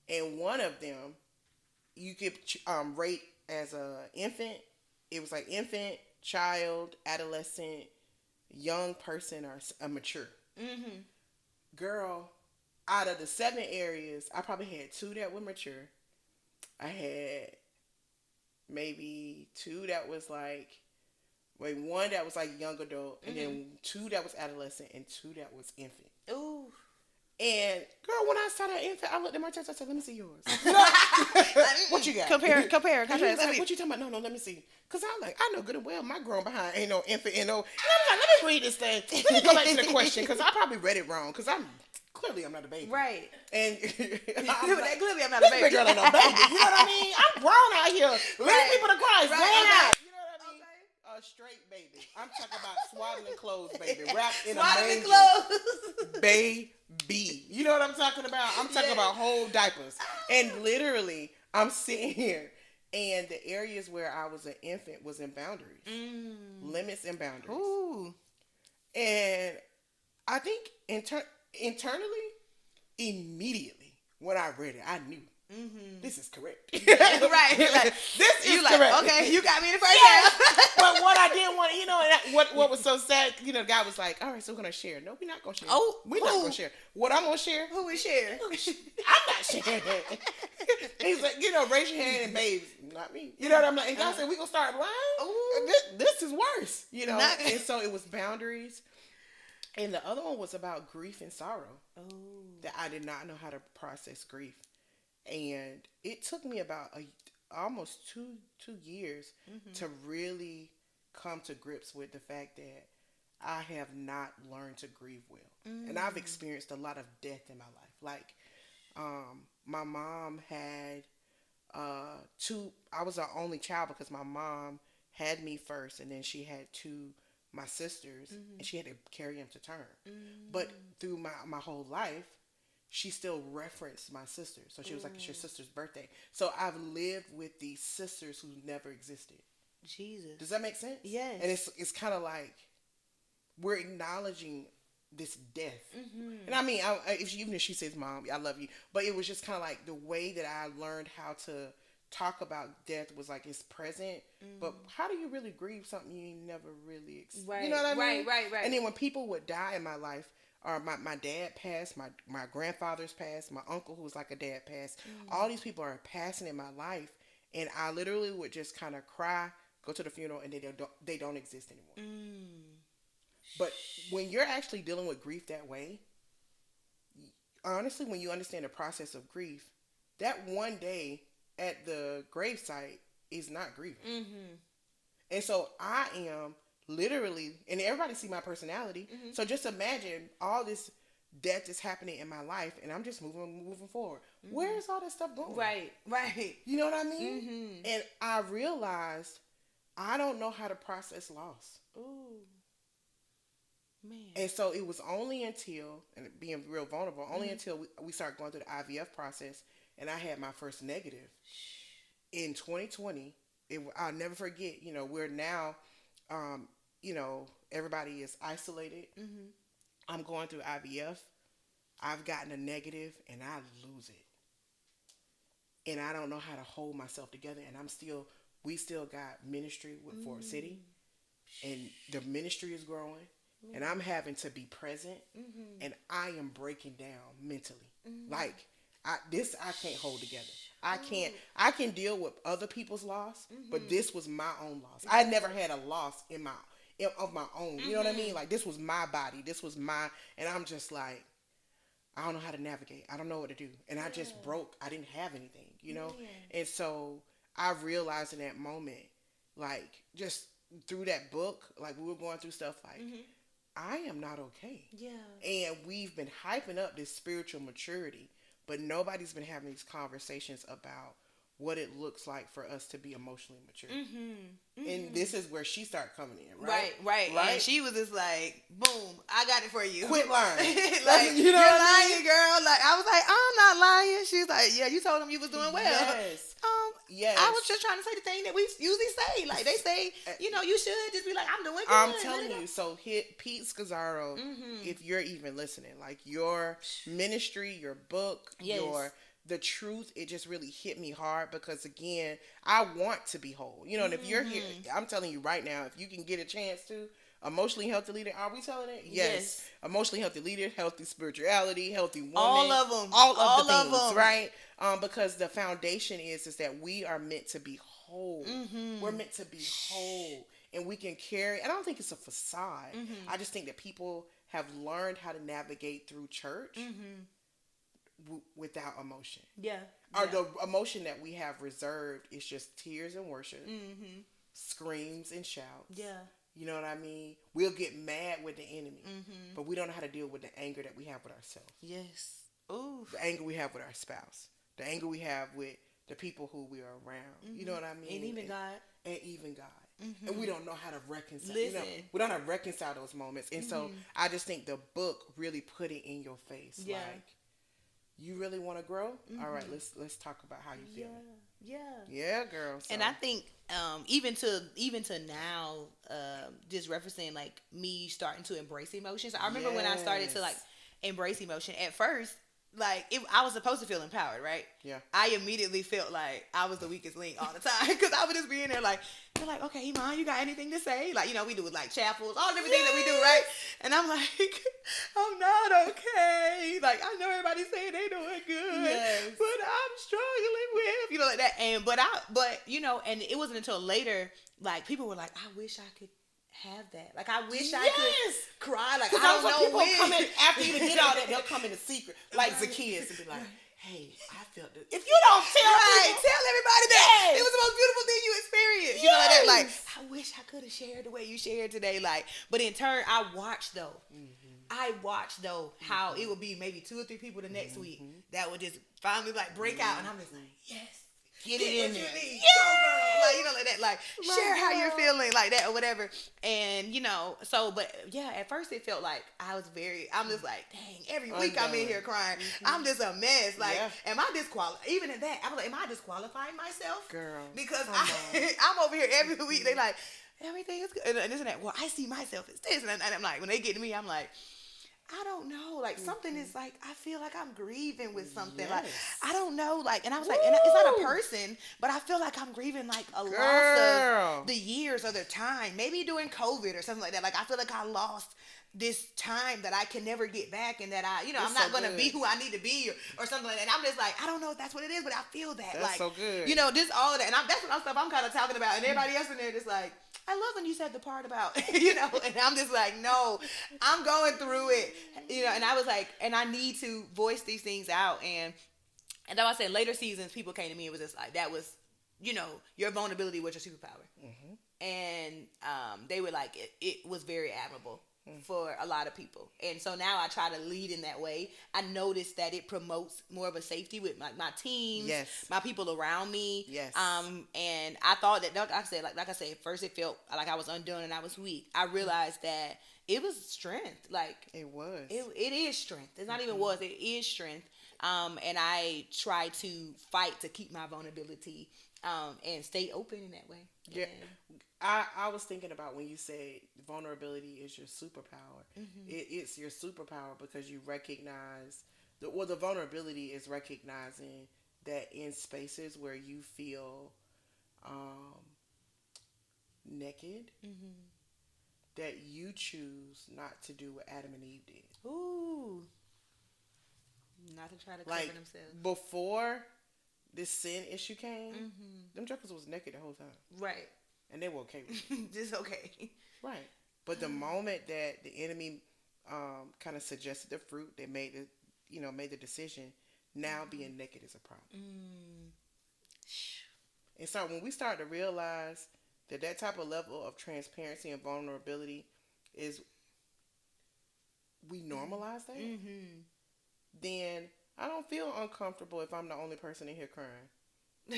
Speaker 2: And one of them, you could rate as a infant. It was like infant, child, adolescent, young person, or a mature. Girl, out of the 7 areas, I probably had 2 that were mature. I had maybe 2 that was like, 1 that was like young adult, and then 2 that was adolescent, and 2 that was infant.
Speaker 3: Ooh.
Speaker 2: And girl, when I saw that infant, I looked at my chest. I said, "Let me see yours." What you got?
Speaker 3: Compare.
Speaker 2: Like, what you talking about? No, let me see. Cause I'm like, I know good and well my grown behind ain't no infant, and I'm like, let me read this thing. Let me go back to the question, cause I probably read it wrong. Cause I'm not a baby,
Speaker 3: right?
Speaker 2: And
Speaker 3: clearly I'm not a baby.
Speaker 2: This girl ain't no baby. You know what I mean? I'm grown out here, leading people to Christ, going out. You know what I mean? A straight baby. I'm talking about swaddling clothes, baby, wrapped in a manger.
Speaker 3: Clothes,
Speaker 2: baby. You know what I'm talking about? I'm talking about whole diapers. And literally, I'm sitting here, and the areas where I was an infant was in boundaries. Limits and boundaries.
Speaker 3: Ooh. And
Speaker 2: I think internally, immediately, when I read it, I knew. This is correct.
Speaker 3: Right. Like,
Speaker 2: this is correct.
Speaker 3: Okay, you got me the first time.
Speaker 2: But what I didn't want, and what was so sad, the guy was like, all right, so we're going to share. No, we're not going to share.
Speaker 3: Oh,
Speaker 2: we're not going to share. What I'm going to share?
Speaker 3: Who is share?
Speaker 2: I'm not sharing. He's like, raise your hand and babes. Not me. You know what I'm like? And God said, we're going to start lying. This is worse, And so it was boundaries. And the other one was about grief and sorrow. Oh. That I did not know how to process grief. And it took me about almost two years to really come to grips with the fact that I have not learned to grieve well. And I've experienced a lot of death in my life. Like, my mom had 2, I was the only child because my mom had me first, and then she had 2, my sisters, and she had to carry them to term. But through my whole life, she still referenced my sister. So she was like, it's your sister's birthday. So I've lived with these sisters who never existed.
Speaker 3: Jesus.
Speaker 2: Does that make sense?
Speaker 3: Yes.
Speaker 2: And it's kind of like we're acknowledging this death. And I mean, even if she says, Mom, I love you. But it was just kind of like the way that I learned how to talk about death was like it's present. But how do you really grieve something you never really experienced?
Speaker 3: Right.
Speaker 2: You know what I mean?
Speaker 3: Right.
Speaker 2: And then when people would die in my life, or my dad passed, my grandfather's passed, my uncle who was like a dad passed. All these people are passing in my life, and I literally would just kind of cry, go to the funeral, and they don't exist anymore. But when you're actually dealing with grief that way, honestly, when you understand the process of grief, that one day at the gravesite is not grieving.
Speaker 3: Mm-hmm.
Speaker 2: And so I am literally, and everybody see my personality.
Speaker 3: Mm-hmm.
Speaker 2: So just imagine all this death is happening in my life, and I'm just moving forward.
Speaker 3: Mm-hmm.
Speaker 2: Where is all this stuff going?
Speaker 3: Right.
Speaker 2: You know what I mean?
Speaker 3: Mm-hmm.
Speaker 2: And I realized I don't know how to process loss.
Speaker 3: Ooh. Man.
Speaker 2: And so it was only until, and being real vulnerable, only until we started going through the IVF process, and I had my first negative in 2020. I'll never forget, we're now, everybody is isolated.
Speaker 3: Mm-hmm.
Speaker 2: I'm going through IVF. I've gotten a negative, and I lose it. And I don't know how to hold myself together, and we still got ministry with Ford City, and the ministry is growing. And I'm having to be present, and I am breaking down mentally. Like I can't hold together. I can deal with other people's loss, but this was my own loss. I never had a loss of my own. You know what I mean? Like, this was my body. This was and I'm just like, I don't know how to navigate. I don't know what to do. And I just broke. I didn't have anything, And so I realized in that moment, like, just through that book, like, we were going through stuff like, I am not okay.
Speaker 3: Yeah.
Speaker 2: And we've been hyping up this spiritual maturity, but nobody's been having these conversations about what it looks like for us to be emotionally mature. And this is where she started coming in, right?
Speaker 3: Right. And she was just like, boom, I got it for you.
Speaker 2: Quit lying.
Speaker 3: Like, you're lying, girl. Like, I was like, I'm not lying. She's like, yeah, you told him you was doing well.
Speaker 2: Yes. Yes.
Speaker 3: I was just trying to say the thing that we usually say. Like, they say, you should just be like, I'm doing good.
Speaker 2: I'm telling you. So hit Pete Scazzaro, if you're even listening. Like, your ministry, your book, the truth, it just really hit me hard because, again, I want to be whole. And if you're here, I'm telling you right now, if you can get a chance to, emotionally healthy leader, are we telling it? Yes. Emotionally healthy leader, healthy spirituality, healthy woman.
Speaker 3: All of them.
Speaker 2: All of the things, right? Because the foundation is that we are meant to be whole. We're meant to be whole. And we can carry, I don't think it's a facade. I just think that people have learned how to navigate through church without emotion. Or the emotion that we have reserved is just tears and worship, screams and shouts. You know what I mean? We'll get mad with the enemy, but we don't know how to deal with the anger that we have with ourselves.
Speaker 3: Yes. Ooh.
Speaker 2: The anger we have with our spouse. The anger we have with the people who we are around. You know what I mean?
Speaker 3: And even God.
Speaker 2: And we don't know how to reconcile. We don't know how to reconcile those moments. And so I just think the book really put it in your face.
Speaker 3: Yeah.
Speaker 2: Like, you really want to grow? All right, let's talk about how you feel. Yeah, girl. So.
Speaker 3: And I think even to now, just referencing like me starting to embrace emotions. I remember when I started to like embrace emotion. At first, like I was supposed to feel empowered, right?
Speaker 2: Yeah.
Speaker 3: I immediately felt like I was the weakest link all the time because I would just be in there like, they're like, okay, Iman, you got anything to say? Like, we do like chapels, all different things that we do, right? And I'm like, I'm not okay. Like, I know everybody's saying they doing good, but I'm struggling with, like that. And but and it wasn't until later, like people were like, I wish I could have that. Like, I wish I could cry. Like, I don't know
Speaker 2: people
Speaker 3: when.
Speaker 2: come in after you to get all that, they'll come in a secret, like Zacchaeus, and be like, hey, I felt this. If you don't tell people,
Speaker 3: tell everybody that it was the most beautiful thing you experienced. You know, like that. Like, I wish I could have shared the way you shared today. Like, but in turn, I watched though how it would be maybe 2 or 3 people the next week that would just finally like break out, and I'm just like, yes. Get it in there. Like, like that. Like, share how you're feeling, like that or whatever. And, but yeah, at first it felt like I'm just like, dang, every week I'm in here crying. I'm just a mess. Like, am I disqualified? Even in that, I'm like, am I disqualifying myself?
Speaker 2: Girl.
Speaker 3: Because I'm over here every week. They like, everything is good. And this and that. Well, I see myself as this. And I'm like, when they get to me, I'm like, I don't know, like something is like, I feel like I'm grieving with something, like I don't know, like, and I was like, and it's not a person, but I feel like I'm grieving like a loss of the years or the time, maybe during COVID or something like that. Like, I feel like I lost this time that I can never get back, and that I'm not going to be who I need to be or something like that. And I'm just like, I don't know if that's what it is, but I feel that.
Speaker 2: That's
Speaker 3: like,
Speaker 2: so good.
Speaker 3: Just all of that. And that's what stuff I'm kind of talking about. And everybody else in there just like, I love when you said the part about, and I'm just like, no, I'm going through it, and I was like, and I need to voice these things out. And like I said, later seasons, people came to me and was just like, that was, your vulnerability was your superpower. Mm-hmm. And they were like, it was very admirable for a lot of people. And so now I try to lead in that way. I noticed that it promotes more of a safety with my teams, my people around me.
Speaker 2: Yes.
Speaker 3: And I thought that, like I said, at first it felt like I was undone and I was weak. I realized that it was strength. Like
Speaker 2: it was.
Speaker 3: It is strength. It's not even was. It is strength. And I try to fight to keep my vulnerability and stay open in that way.
Speaker 2: Yeah. I was thinking about when you say vulnerability is your superpower. Mm-hmm. It's your superpower because you recognize the vulnerability is recognizing that in spaces where you feel naked, mm-hmm. that you choose not to do what Adam and Eve did.
Speaker 3: Ooh. Not to try to cover themselves.
Speaker 2: Before this sin issue came, mm-hmm. them jokers was naked the whole time.
Speaker 3: Right.
Speaker 2: And they were okay with it.
Speaker 3: Just okay.
Speaker 2: Right. But the moment that the enemy kind of suggested the fruit, they made the decision, now being naked is a problem. Mm. And so when we start to realize that type of level of transparency and vulnerability is, we normalize that, mm-hmm. then I don't feel uncomfortable if I'm the only person in here crying.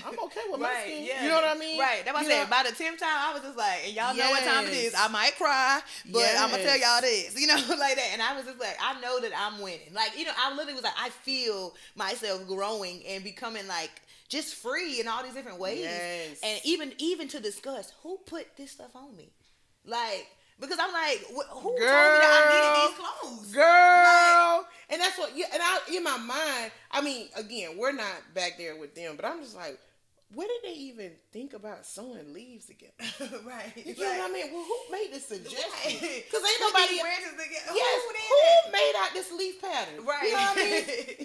Speaker 2: I'm okay with my skin. Yeah. You know what I mean?
Speaker 3: Right. That's what I said. By the 10th time, I was just like, and y'all know what time it is. I might cry, but I'm going to tell y'all this. Like that. And I was just like, I know that I'm winning. Like, I literally was like, I feel myself growing and becoming like just free in all these different ways.
Speaker 2: Yes.
Speaker 3: And even to discuss who put this stuff on me. Like, because I'm like, who told me that I needed these clothes?
Speaker 2: Girl. Like, and that's what, in my mind, I mean, again, we're not back there with them, but I'm just like, where did they even think about sewing leaves together?
Speaker 3: Right.
Speaker 2: You know what I mean? Well, who made this suggestion? Because ain't
Speaker 3: put
Speaker 2: nobody.
Speaker 3: These branches together.
Speaker 2: Yes, who made out this leaf pattern?
Speaker 3: Right.
Speaker 2: You know what I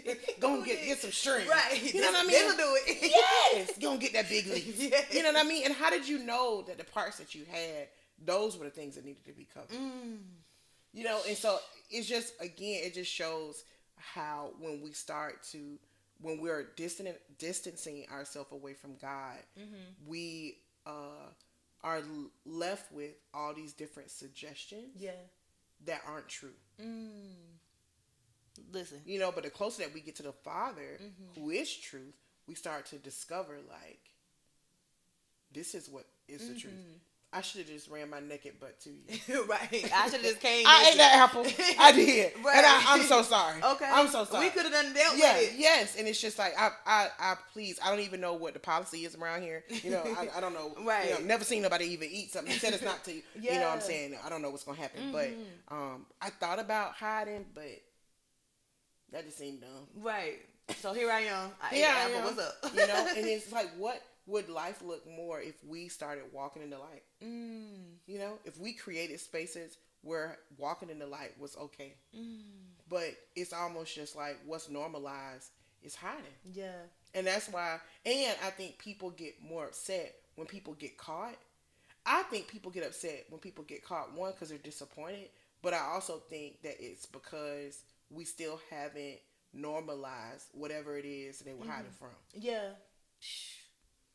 Speaker 2: mean? Go get some string.
Speaker 3: Right.
Speaker 2: You know what I mean?
Speaker 3: They'll do it.
Speaker 2: Yes. Go get that big leaf. Yes. You know what I mean? And how did you know that the parts that you had, those were the things that needed to be covered? Mm. And so it's just, again, it just shows how when we're distancing ourselves away from God, mm-hmm. we are left with all these different suggestions that aren't true. Mm.
Speaker 3: Listen.
Speaker 2: But the closer that we get to the Father, mm-hmm. who is truth, we start to discover, like, this is what is the truth. I should have just ran my naked butt to you.
Speaker 3: Right. I should have just came.
Speaker 2: I ate that apple. I did.
Speaker 3: Right.
Speaker 2: And I'm so sorry.
Speaker 3: Okay.
Speaker 2: I'm so sorry.
Speaker 3: We could have done dealt with it.
Speaker 2: Yes. And it's just like, I please, I don't even know what the policy is around here. I don't know.
Speaker 3: Right.
Speaker 2: Never seen nobody even eat something. He said it's not to, you know what I'm saying? I don't know what's going to happen. Mm-hmm. But I thought about hiding, but that just seemed dumb.
Speaker 3: Right. So here I am. I ate the apple. What's up?
Speaker 2: And it's like, what would life look more if we started walking in the light? If we created spaces where walking in the light was okay. But it's almost just like what's normalized is hiding.
Speaker 3: Yeah.
Speaker 2: And that's why, and I think people get more upset when people get caught. I think people get upset when people get caught, one, because they're disappointed, but I also think that it's because we still haven't normalized whatever it is they were hiding from.
Speaker 3: Yeah.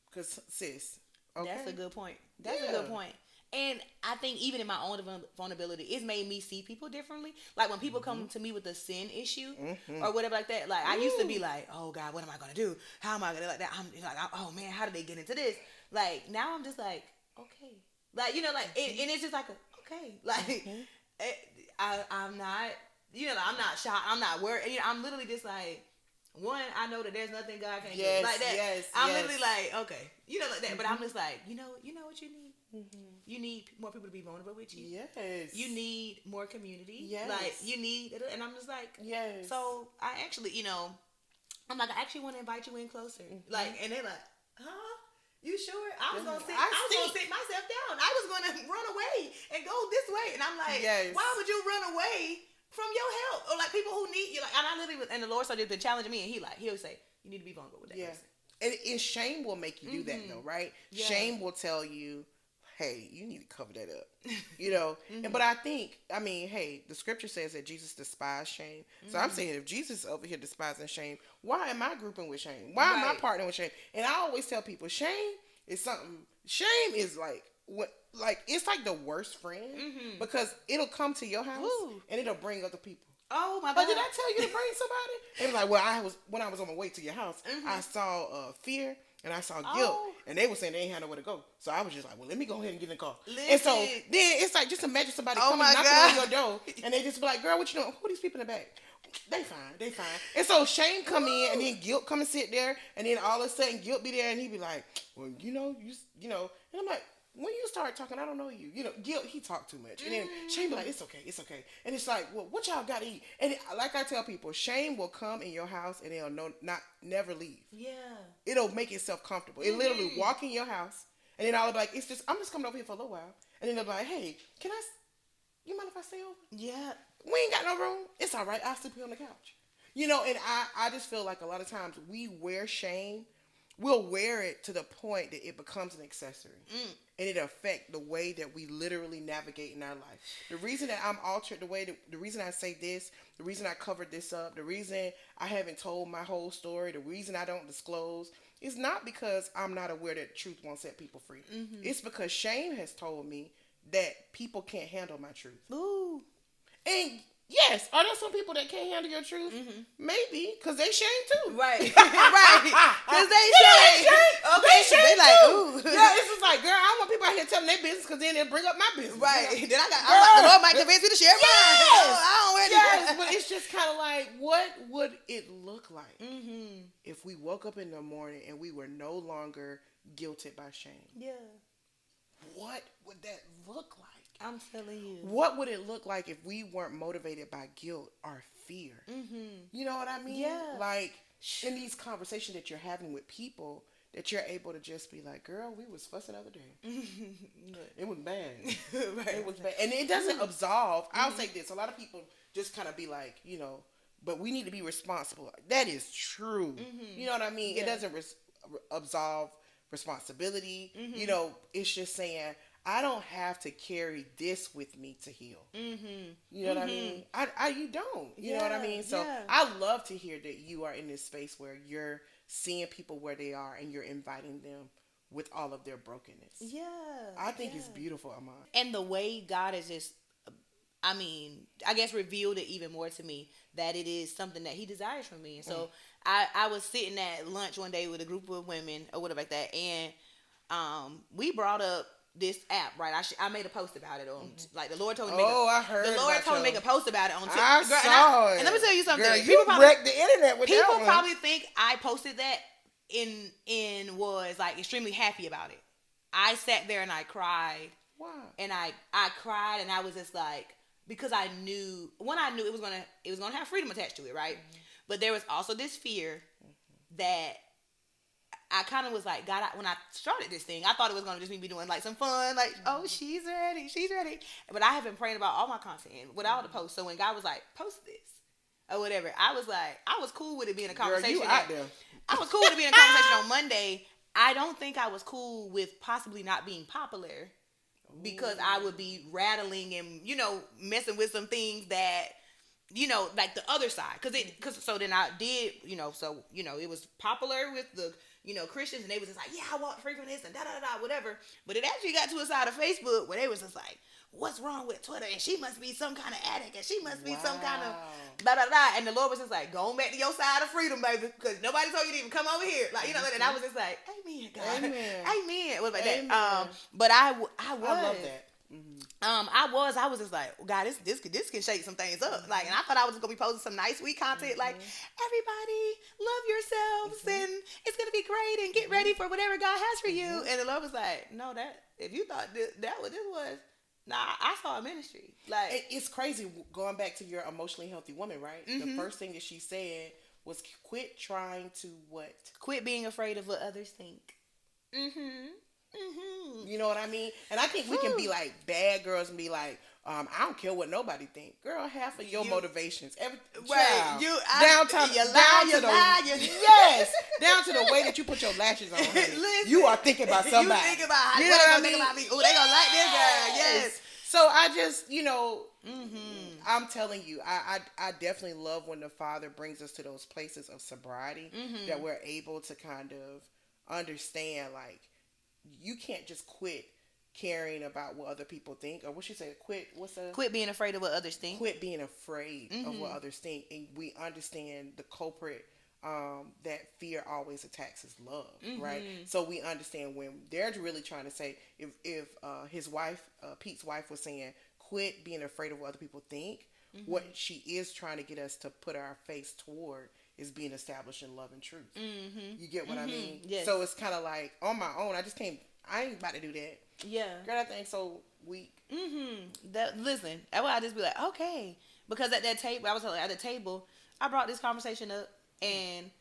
Speaker 2: Because, sis, okay.
Speaker 3: That's a good point. That's a good point. And I think even in my own vulnerability, it's made me see people differently. Like when people come to me with a sin issue or whatever like that, like I used to be like, oh God, what am I going to do? How am I going to like that? I'm like, oh man, how did they get into this? Like now I'm just like, okay. Like, and it's just like, okay. Like I'm not, I'm not shocked. I'm not worried. I'm literally just like, one, I know that there's nothing God can do like that.
Speaker 2: Yes,
Speaker 3: I'm literally like, okay, like that. But I'm just like, you know what you need? Mm-hmm. You need more people to be vulnerable with you.
Speaker 2: Yes.
Speaker 3: You need more community.
Speaker 2: Yes.
Speaker 3: Like you need, and I'm just like,
Speaker 2: yes.
Speaker 3: So I actually, I'm like, I actually want to invite you in closer. Mm-hmm. Like, and they're like, huh? You sure? I was gonna sit myself down. I was gonna run away and go this way, and I'm like, why would you run away from your help? Or like people who need you, like, and I literally was, and the Lord started been challenging me, and he always say, you need to be vulnerable with that person.
Speaker 2: And shame will make you do that though, right? Yeah. Shame will tell you, hey, you need to cover that up, you know. And but I think, I mean, hey, the scripture says that Jesus despised shame. So I'm saying, if Jesus is over here despising shame, why am I grouping with shame? Why am I partnering with shame? And I always tell people, shame is something. Shame is like what, like it's like the worst friend because it'll come to your house and it'll bring other people.
Speaker 3: Oh my God!
Speaker 2: But did I tell you to bring somebody? It was like, well, when I was on my way to your house, I saw fear. And I saw guilt, and they were saying they ain't had nowhere to go. So I was just like, well, let me go ahead and get in the car. Listen. And so then it's like, just imagine somebody coming knocking on your door, and they just be like, girl, what you doing? Who are these people in the back? They fine. And so shame come in, and then guilt come and sit there, and then all of a sudden guilt be there, and he be like, well, you know, and I'm like, when you start talking, I don't know you. You know, guilt, he talk too much. And then shame be like, it's okay. And it's like, well, what y'all got to eat? And like I tell people, shame will come in your house and it'll never leave. Yeah. It'll make itself comfortable. It literally walk in your house and then I'll be like, I'm just coming over here for a little while. And then they'll be like, hey, you mind if I stay over? Yeah. We ain't got no room. It's all right. I'll sleep here on the couch. You know, and I just feel like a lot of times we wear shame. We'll wear it to the point that it becomes an accessory. And it affects the way that we literally navigate in our life. The reason that I'm altered the reason I say this, the reason I covered this up, the reason I haven't told my whole story, the reason I don't disclose, is not because I'm not aware that truth won't set people free. It's because shame has told me that people can't handle my truth. Ooh. And yes, are there some people that can't handle your truth? Maybe, because they shame too. Right. Because they shame. Okay, they like, ooh. Yeah, it's just like, girl, I don't want people out here telling their business because then they'll bring up my business. Right. You know? Then the Lord might convince me to share mine. Yes, but it's just kind of like, what would it look like if we woke up in the morning and we were no longer guilted by shame? Yeah. What would that look like? I'm telling you. What would it look like if we weren't motivated by guilt or fear? You know what I mean? Yeah. Like, in these conversations that you're having with people, that you're able to just be like, girl, we was fussing the other day. It was bad. Right. It was bad. And it doesn't absolve. I'll say this. A lot of people just kind of be like, you know, but we need to be responsible. That is true. You know what I mean? Yeah. It doesn't absolve responsibility. You know, it's just saying, I don't have to carry this with me to heal. You know what I mean? You don't. You know what I mean? So I love to hear that you are in this space where you're seeing people where they are and you're inviting them with all of their brokenness. Yeah. I think it's beautiful, Amon.
Speaker 3: And the way God has just, I mean, I guess revealed it even more to me that it is something that he desires from me. And so I was sitting at lunch one day with a group of women or whatever like that. And we brought up this app, right? I made a post about it on, like, the Lord told me to make
Speaker 2: I heard
Speaker 3: the Lord told me to make a post about it on TikTok.
Speaker 2: I saw it.
Speaker 3: And let me tell you something.
Speaker 2: Girl, you wrecked the internet with that one.
Speaker 3: People probably think I posted that and was, like, extremely happy about it. I sat there and I cried. Wow. And I cried and I was just like, because I knew it was gonna have freedom attached to it, right? But there was also this fear that I kind of was like, God, when I started this thing, I thought it was going to just be doing like some fun, like, oh, she's ready. But I have been praying about all my content with all the posts. So when God was like, post this or whatever, I was cool with it being a conversation.
Speaker 2: Girl, you out there.
Speaker 3: I was cool with it being a conversation on Monday. I don't think I was cool with possibly not being popular because I would be rattling and, you know, messing with some things that, you know, like the other side. So then I did, you know, so, you know, it was popular with the, you know, Christians, and they was just like, yeah, I walk free from this and da-da-da-da, whatever. But it actually got to a side of Facebook where they was just like, what's wrong with Twitter? And she must be some kind of addict, and she must be some kind of da-da-da. And the Lord was just like, going back to your side of freedom, baby, because nobody told you to even come over here. Like, you know, and I was just like, amen, God. Amen. What about that? But I was. I love that. I was just like, God, this can shake some things up. Like, and I thought I was just gonna be posting some nice sweet content, like, everybody love yourselves and it's gonna be great and get ready for whatever God has for you. And the Lord was like, no, that if you thought that what this was, nah, I saw a ministry. Like,
Speaker 2: it's crazy going back to your emotionally healthy woman, right? The first thing that she said was quit trying to what?
Speaker 3: Quit being afraid of what others think.
Speaker 2: You know what I mean? And I think we can be like bad girls and be like, I don't care what nobody think. Girl, half of your motivations, down to the way that you put your lashes on. Listen, you are thinking about somebody.
Speaker 3: You think about how they gonna think about me. Oh, they gonna like this girl. Yes.
Speaker 2: So I just, I'm telling you, I definitely love when the Father brings us to those places of sobriety that we're able to kind of understand, like, you can't just quit caring about what other people think, or what she said, quit
Speaker 3: being afraid of what others think.
Speaker 2: Quit being afraid of what others think, and we understand the culprit that fear always attacks is love, right? So we understand when they're really trying to say, if his wife, Pete's wife, was saying, quit being afraid of what other people think, what she is trying to get us to put our face toward is being established in love and truth. You get what I mean?
Speaker 3: Yes.
Speaker 2: So it's kind of like, on my own, I ain't about to do that.
Speaker 3: Yeah.
Speaker 2: Girl, that thing's so weak.
Speaker 3: Listen, that's why I just be like, okay. Because at that table, at the table, I brought this conversation up, and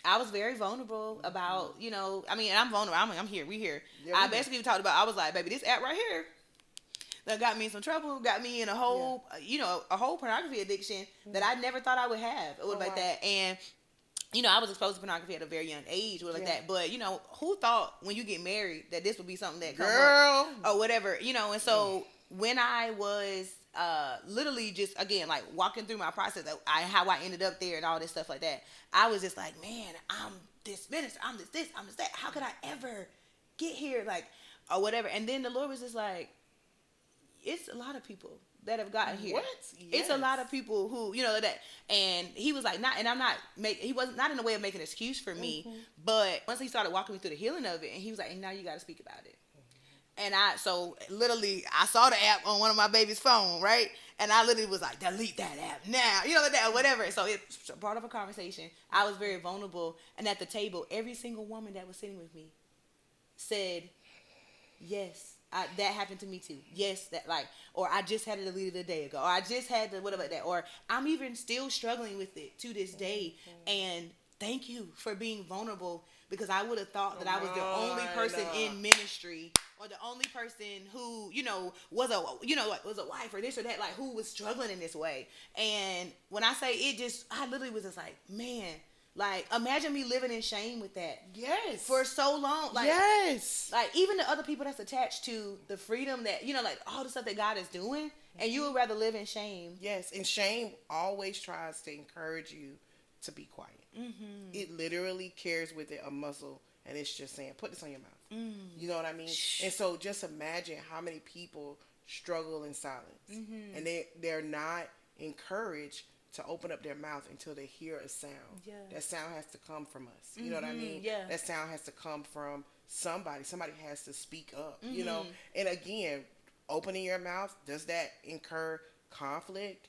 Speaker 3: I was very vulnerable about, and I'm vulnerable. I'm here. We here. Yeah, I basically talked about, I was like, baby, this app right here that got me in some trouble, got me in a whole, a whole pornography addiction that I never thought I would have. It was like that. And I was exposed to pornography at a very young age, like that. But, who thought when you get married that this would be something that comes up or whatever, and so when I was literally just, again, like walking through my process, how I ended up there and all this stuff like that, I was just like, man, I'm this minister, I'm this, I'm this, that. How could I ever get here? Like, or whatever. And then the Lord was just like, it's a lot of people that have gotten here.
Speaker 2: What? Yes.
Speaker 3: It's a lot of people who, that, and he was like, he was not in a way of making an excuse for me, but once he started walking me through the healing of it, and he was like, and now you got to speak about it. And so literally, I saw the app on one of my baby's phone, right? And I literally was like, delete that app now, like that, or whatever. So it brought up a conversation. I was very vulnerable. And at the table, every single woman that was sitting with me said, yes, that happened to me too. Yes, that, like, or I just had it deleted a day ago, or I just had the whatever that, or I'm even still struggling with it to this day. And thank you for being vulnerable, because I would have thought that I was the only person in ministry, or the only person who, was a wife or this or that, like, who was struggling in this way. And when I say it, I literally was just like, man, like, imagine me living in shame with that.
Speaker 2: Yes.
Speaker 3: For so long. Like,
Speaker 2: yes.
Speaker 3: Like, even the other people that's attached to the freedom that, like, all the stuff that God is doing, and you would rather live in shame.
Speaker 2: Yes, and shame always tries to encourage you to be quiet. It literally carries with it a muscle, and it's just saying, put this on your mouth. You know what I mean? And so just imagine how many people struggle in silence, and they're not encouraged to open up their mouth until they hear a sound. Yeah. That sound has to come from us. You know what I mean? Yeah. That sound has to come from somebody. Somebody has to speak up, And again, opening your mouth, does that incur conflict?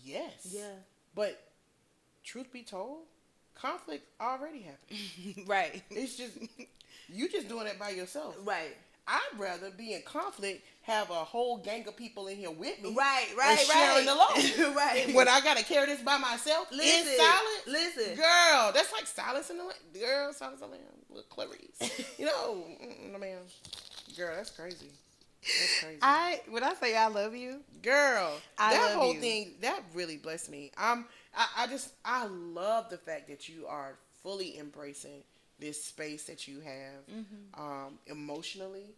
Speaker 2: Yes. Yeah. But truth be told, conflict already happened.
Speaker 3: Right.
Speaker 2: It's just, you just doing it by yourself.
Speaker 3: Right.
Speaker 2: I'd rather be in conflict, have a whole gang of people in here with me.
Speaker 3: Right.
Speaker 2: And sharing the load. Right. When I got to carry this by myself, in silence.
Speaker 3: Listen.
Speaker 2: Girl, that's like silence in the land. Girl, silence in the land with Clarice. Man. Girl, that's crazy. That's crazy.
Speaker 3: When I say I love you,
Speaker 2: girl, that whole thing, that really blessed me. I love the fact that you are fully embracing this space that you have emotionally.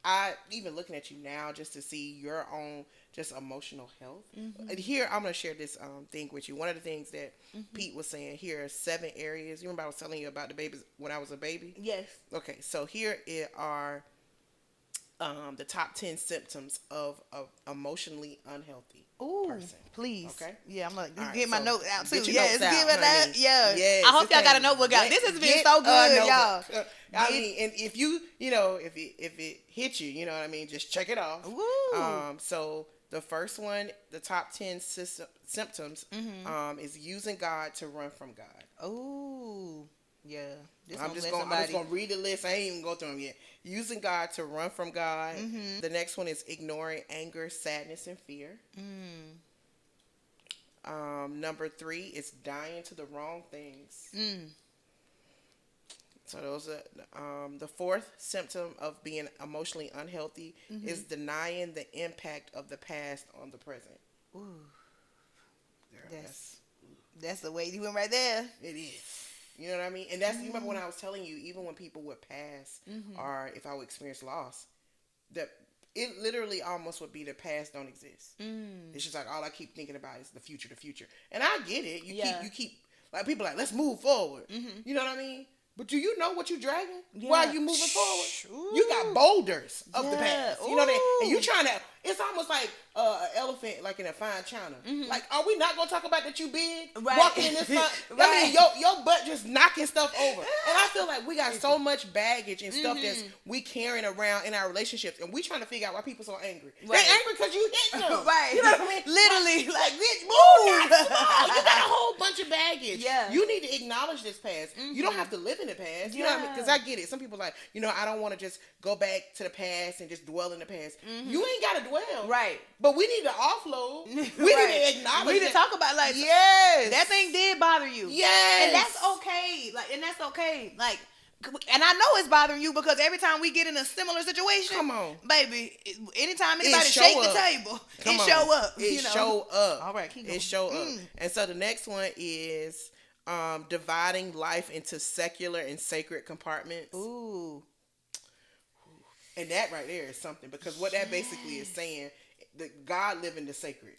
Speaker 2: I even looking at you now just to see your own just emotional health. Here, I'm going to share this thing with you. One of the things that Pete was saying, here are 7 areas. You remember I was telling you about the babies when I was a baby? Yes. Okay, so here are the top 10 symptoms of emotionally unhealthy person.
Speaker 3: Please.
Speaker 2: Okay.
Speaker 3: Yeah, I'm gonna get my note out too.
Speaker 2: Yes,
Speaker 3: give it that. Yeah.
Speaker 2: Yes,
Speaker 3: I hope y'all got a notebook out. This has been so good, y'all.
Speaker 2: I mean, and if you, if it hits you, you know what I mean, just check it off. Woo. So the first one, the top 10 symptoms, is using God to run from God.
Speaker 3: Ooh. Yeah.
Speaker 2: I'm just gonna read the list. I ain't even go through them yet. Using God to run from God. The next one is ignoring anger, sadness, and fear. Number 3 is dying to the wrong things. So those are the fourth symptom of being emotionally unhealthy is denying the impact of the past on the present.
Speaker 3: Ooh.
Speaker 2: Girl,
Speaker 3: That's the way you went right there.
Speaker 2: it is. You know what I mean? And that's, you remember when I was telling you, even when people would pass or if I would experience loss, that it literally almost would be the past don't exist. It's just like all I keep thinking about is the future. And I get it. You keep like people like, let's move forward. You know what I mean? But do you know what you're dragging while you moving forward?
Speaker 3: Ooh.
Speaker 2: You got boulders of the past. You know that, and you
Speaker 3: Ooh.
Speaker 2: trying to. It's almost like an elephant, like in a fine china. Like, are we not gonna talk about that you big walking in this? I mean, your butt just knocking stuff over. And I feel like we got so much baggage and stuff that's we carrying around in our relationships, and we trying to figure out why people so angry. They angry because you hit them. You know what I mean?
Speaker 3: Literally, like
Speaker 2: bitch, move. You got a whole bunch of baggage.
Speaker 3: Yeah.
Speaker 2: You need to acknowledge this past. You don't have to live in the past. You know what I mean? Because I get it. Some people like, I don't want to just go back to the past and just dwell in the past. You ain't got to dwell.
Speaker 3: Right.
Speaker 2: But we need to offload. We need to acknowledge.
Speaker 3: We need to talk about like that thing did bother you.
Speaker 2: Yes.
Speaker 3: And that's okay. Like, and I know it's bothering you because every time we get in a similar situation,
Speaker 2: come on,
Speaker 3: baby. Anytime anybody shake the table, show up.
Speaker 2: It show up.
Speaker 3: All right, keep going.
Speaker 2: It show up. And so the next one is dividing life into secular and sacred compartments.
Speaker 3: Ooh.
Speaker 2: And that right there is something, because what that basically is saying, that God live in the sacred,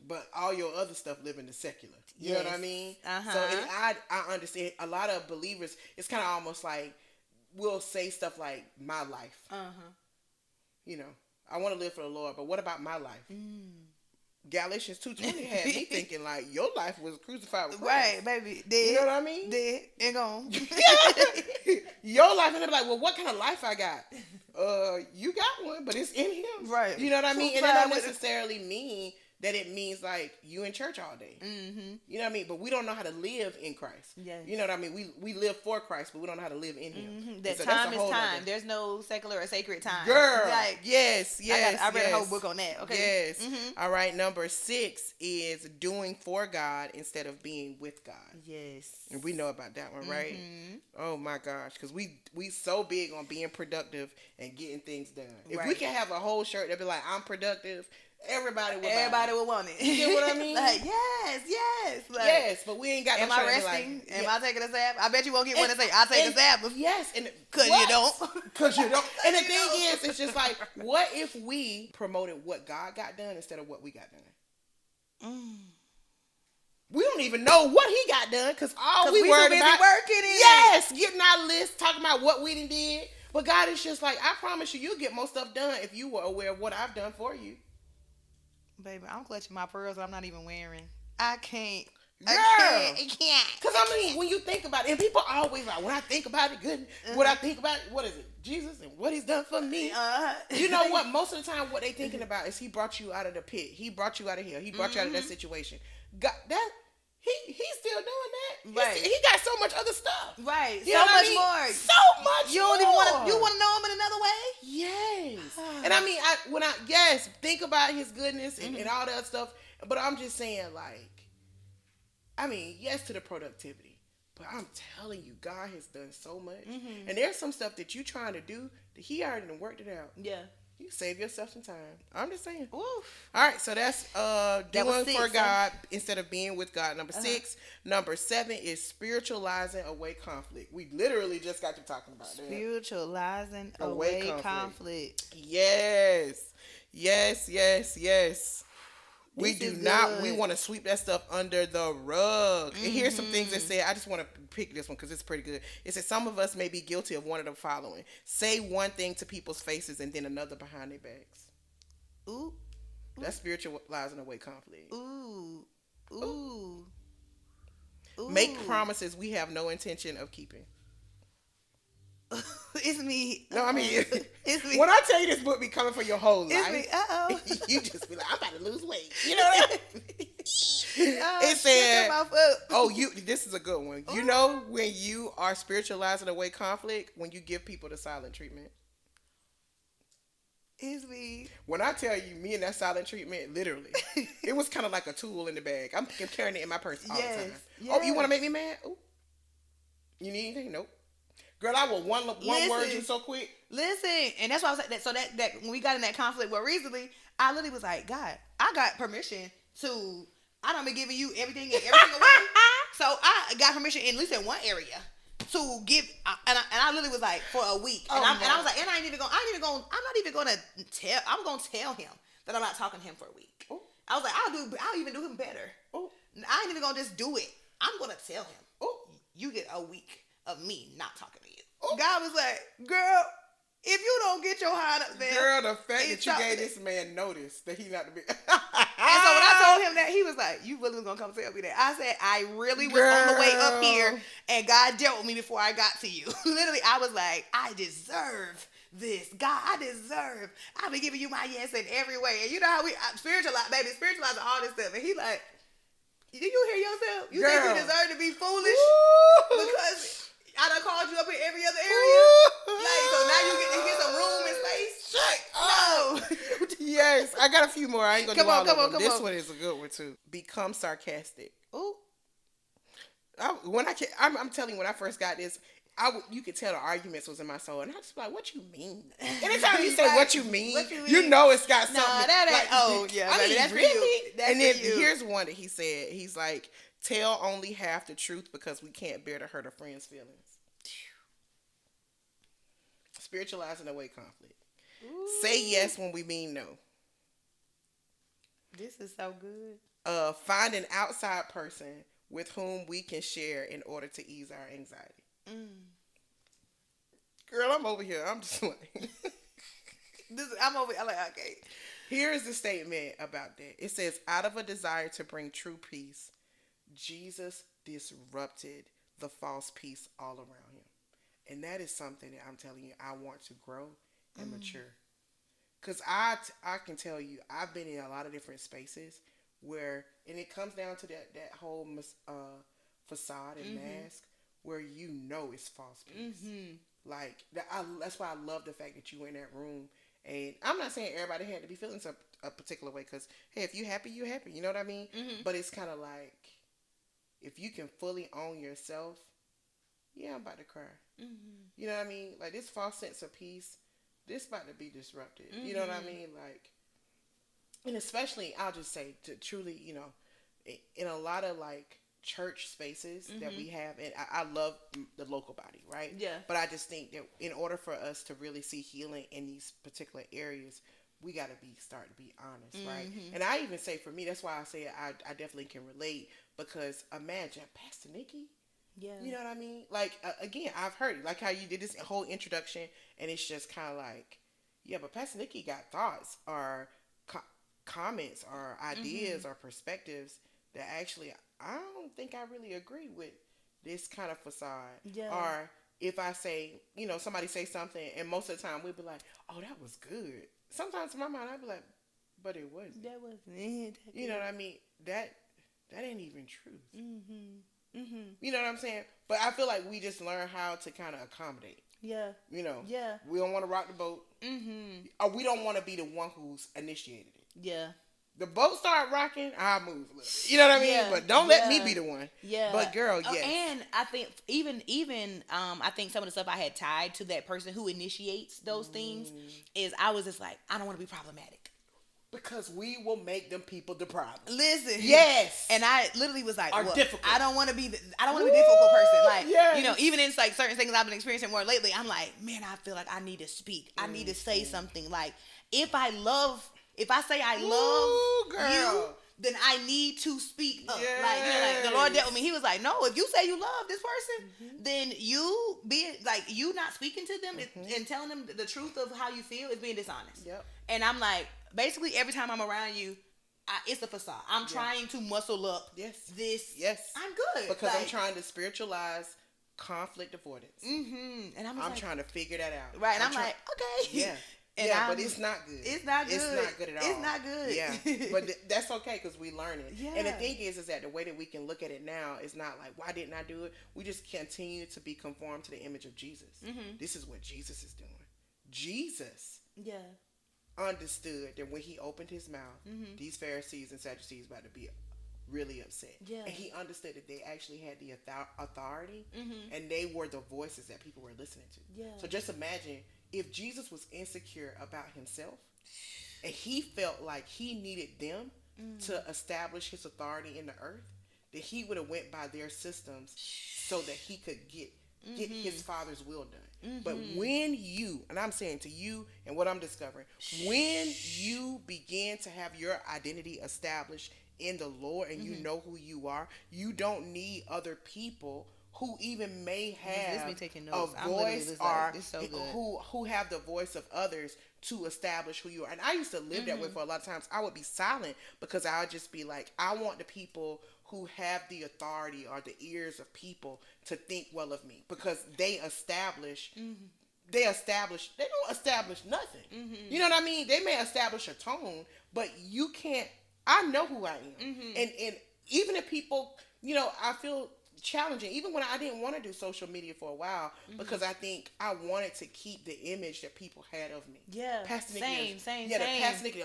Speaker 2: but all your other stuff live in the secular. You know what I mean? So I understand a lot of believers. It's kind of almost like we'll say stuff like my life. I want to live for the Lord, but what about my life? Galatians 2:20 had me thinking like your life was crucified with Christ.
Speaker 3: Right, baby. Dead.
Speaker 2: You know what I mean?
Speaker 3: Dead and gone.
Speaker 2: Your life, and they're like, well, what kind of life I got? You got one, but it's in Him.
Speaker 3: Right.
Speaker 2: You know what I mean? And that don't necessarily mean that it means like you in church all day. You know what I mean? But we don't know how to live in Christ.
Speaker 3: Yes.
Speaker 2: You know what I mean? We live for Christ, but we don't know how to live in Him.
Speaker 3: That time is time. There's no secular or sacred time.
Speaker 2: Girl.
Speaker 3: Like,
Speaker 2: yes.
Speaker 3: I read a whole book on that. Okay.
Speaker 2: Yes. All right. Number 6 is doing for God instead of being with God.
Speaker 3: Yes.
Speaker 2: And we know about that one, right? Oh my gosh. Because we so big on being productive and getting things done. If we can have a whole shirt that be like, I'm productive, everybody would want it. You get what I mean?
Speaker 3: Like, yes. Like,
Speaker 2: yes, but we ain't got no
Speaker 3: am I resting?
Speaker 2: Like,
Speaker 3: am I taking a Sabbath? I bet you won't get one that say, I'll take a Sabbath.
Speaker 2: Yes.
Speaker 3: Because you don't.
Speaker 2: Because you don't. And the thing is, it's just like, what if we promoted what God got done instead of what we got done? We don't even know what He got done because all we worried about
Speaker 3: working in
Speaker 2: yes, getting our list, talking about what we done did. But God is just like, I promise you, you'll get more stuff done if you were aware of what I've done for you.
Speaker 3: Baby, I'm clutching my pearls that I'm not even wearing. I can't.
Speaker 2: Girl.
Speaker 3: I can't.
Speaker 2: Because I mean, when you think about it, and people always like, when I think about it, good. What I think about it, what is it? Jesus and what He's done for me. You know what? Most of the time, what they thinking about is He brought you out of the pit. He brought you out of here. He brought you out of that situation. God, He's still doing that. Right. He got so much other stuff.
Speaker 3: Right.
Speaker 2: You
Speaker 3: so much
Speaker 2: I mean?
Speaker 3: more.
Speaker 2: So much
Speaker 3: you
Speaker 2: more.
Speaker 3: Don't even want to. You want to know Him in another way?
Speaker 2: Yes. And I mean, think about His goodness and all that stuff. But I'm just saying, like, I mean, yes to the productivity. But I'm telling you, God has done so much. And there's some stuff that you trying to do that He already done worked it out.
Speaker 3: Yeah.
Speaker 2: You save yourself some time. I'm just saying.
Speaker 3: Oof.
Speaker 2: All right, so that's doing for God instead of being with God. Number 6. Number 7 is spiritualizing away conflict. We literally just got to talking about that.
Speaker 3: Spiritualizing away conflict.
Speaker 2: Yes. We do not. We want to sweep that stuff under the rug. And here's some things that say. I just want to pick this one because it's pretty good. It says some of us may be guilty of one of the following: say one thing to people's faces and then another behind their backs.
Speaker 3: Ooh.
Speaker 2: That's spiritualizing away conflict.
Speaker 3: Ooh.
Speaker 2: Make promises we have no intention of keeping.
Speaker 3: It's me.
Speaker 2: No, I mean,
Speaker 3: it's me.
Speaker 2: When I tell you this book be coming for your whole life,
Speaker 3: it's me.
Speaker 2: You just be like, I'm about to lose weight. You know what I mean? It said, this is a good one. You know when you are spiritualizing away conflict, when you give people the silent treatment.
Speaker 3: It's me.
Speaker 2: When I tell you, me and that silent treatment, literally, it was kind of like a tool in the bag. I'm carrying it in my purse all the time. Yes. Oh, you want to make me mad? Ooh. You need anything? Nope. Girl, I will one word you so quick.
Speaker 3: Listen, and that's why I was like, so that when we got in that conflict, well, recently, I literally was like, God, I got permission to, I don't be giving you everything and everything away. So I got permission in at least in one area to give, and I literally was like, for a week. And, and I was like, and I'm not even gonna tell, I'm gonna tell him that I'm not talking to him for a week. Ooh. I was like, I'll even do him better. Ooh. I ain't even gonna just do it. I'm gonna tell him, you get a week of me not talking to you. Ooh. God was like, girl, if you don't get your heart up there.
Speaker 2: Girl, the fact that you gave this man notice that he not to be.
Speaker 3: And so when I told him that, he was like, you really was going to come tell me that? I said, I really was on the way up here and God dealt with me before I got to you. Literally, I was like, I deserve this. God, I've been giving you my yes in every way. And you know how we spiritualize all this stuff. And he like, do you hear yourself? You think you deserve to be foolish? Woo! Because I done called you up in every other area. Like, so now you get to get some room and space. No.
Speaker 2: Yes, I got a few more. I ain't gonna do all of them. This one is a good one too. Become sarcastic. Ooh. I'm telling you, when I first got this, you could tell the arguments was in my soul, and I was like, "What you mean?" Anytime you say like, "What you mean," you know it's got something.
Speaker 3: Nah, that ain't.
Speaker 2: Like,
Speaker 3: I mean, that's really.
Speaker 2: And then here's one that he said. He's like, "Tell only half the truth because we can't bear to hurt a friend's feelings." Spiritualizing away conflict. Ooh. Say yes when we mean no.
Speaker 3: This is so good.
Speaker 2: Find an outside person with whom we can share in order to ease our anxiety. Girl, I'm over here. I'm just like,
Speaker 3: I'm over here. I'm like, okay.
Speaker 2: Here is the statement about that. It says, out of a desire to bring true peace, Jesus disrupted the false peace all around him. And that is something that I'm telling you, I want to grow and mature. Because I can tell you, I've been in a lot of different spaces where, and it comes down to that whole facade and mask, where you know it's false peace. Like, that's why I love the fact that you were in that room. And I'm not saying everybody had to be feeling a particular way, because, hey, if you happy, you happy. You know what I mean? But it's kind of like, if you can fully own yourself, yeah, I'm about to cry. You know what I mean? Like, this false sense of peace, this about to be disrupted. You know what I mean? Like, and especially, I'll just say, to truly, you know, in a lot of, like, church spaces that we have, and I love the local body, right? Yeah. But I just think that in order for us to really see healing in these particular areas, we got to start to be honest, right? And I even say, for me, that's why I say I definitely can relate, because imagine Pastor Nikki. Yeah. You know what I mean? Like, again, I've heard it, like how you did this whole introduction, and it's just kind of like, yeah, but Pastor Nikki got thoughts or comments or ideas or perspectives that actually, I don't think I really agree with this kind of facade. Yeah. Or if I say, you know, somebody say something, and most of the time we'd be like, oh, that was good. Sometimes in my mind, I'd be like, but it wasn't. That wasn't it. You know what I mean? That ain't even truth. You know what I'm saying? But I feel like we just learn how to kind of accommodate. Yeah. You know? Yeah. We don't want to rock the boat. Or we don't want to be the one who's initiated it. Yeah. The boat start rocking, I'll move a little bit. You know what I mean? Yeah. But don't let me be the one. Yeah. But girl, yes.
Speaker 3: And I think even I think some of the stuff I had tied to that person who initiates those things is I was just like, I don't want to be problematic.
Speaker 2: Because we will make them people the problem.
Speaker 3: Listen.
Speaker 2: Yes.
Speaker 3: And I literally was like,
Speaker 2: difficult.
Speaker 3: I don't want to be a difficult person. Like, you know, even in like certain things I've been experiencing more lately, I'm like, man, I feel like I need to speak. I need to say something. Like, if I say I love you, then I need to speak up. Yes. Like, you know, like the Lord dealt with me. He was like, no, if you say you love this person, then you not speaking to them and telling them the truth of how you feel is being dishonest. Yep. And I'm like, basically every time I'm around you, it's a facade. I'm trying to muscle up this. Yes. I'm good.
Speaker 2: Because I'm trying to spiritualize conflict avoidance. And I'm trying to figure that out.
Speaker 3: Right. And I'm like, okay.
Speaker 2: Yeah. But it's not good.
Speaker 3: It's not good.
Speaker 2: It's not good at all.
Speaker 3: It's not good.
Speaker 2: Yeah. But that's okay, because we learn it. Yeah. And the thing is that the way that we can look at it now is not like, why didn't I do it? We just continue to be conformed to the image of Jesus. This is what Jesus is doing. Jesus understood that when he opened his mouth, these Pharisees and Sadducees about to be really upset.
Speaker 3: Yeah.
Speaker 2: And he understood that they actually had the authority, and they were the voices that people were listening to.
Speaker 3: Yeah.
Speaker 2: So just imagine if Jesus was insecure about himself, and he felt like he needed them to establish his authority in the earth, that he would have went by their systems so that he could get his Father's will done. But when you, and I'm saying to you, and what I'm discovering, when you begin to have your identity established in the Lord, and you know who you are, you don't need other people who even may have a voice, or who have the voice of others to establish who you are. And I used to live that way for a lot of times. I would be silent because I would just be like, I want the people who have the authority or the ears of people to think well of me, because they establish they don't establish nothing. You know what I mean? They may establish a tone, but you can't. I know who I am. And even if people, I feel challenging, even when I didn't want to do social media for a while, because I think I wanted to keep the image that people had of me.
Speaker 3: Yeah.
Speaker 2: Pastor Nikki, same. Pastor Nikki,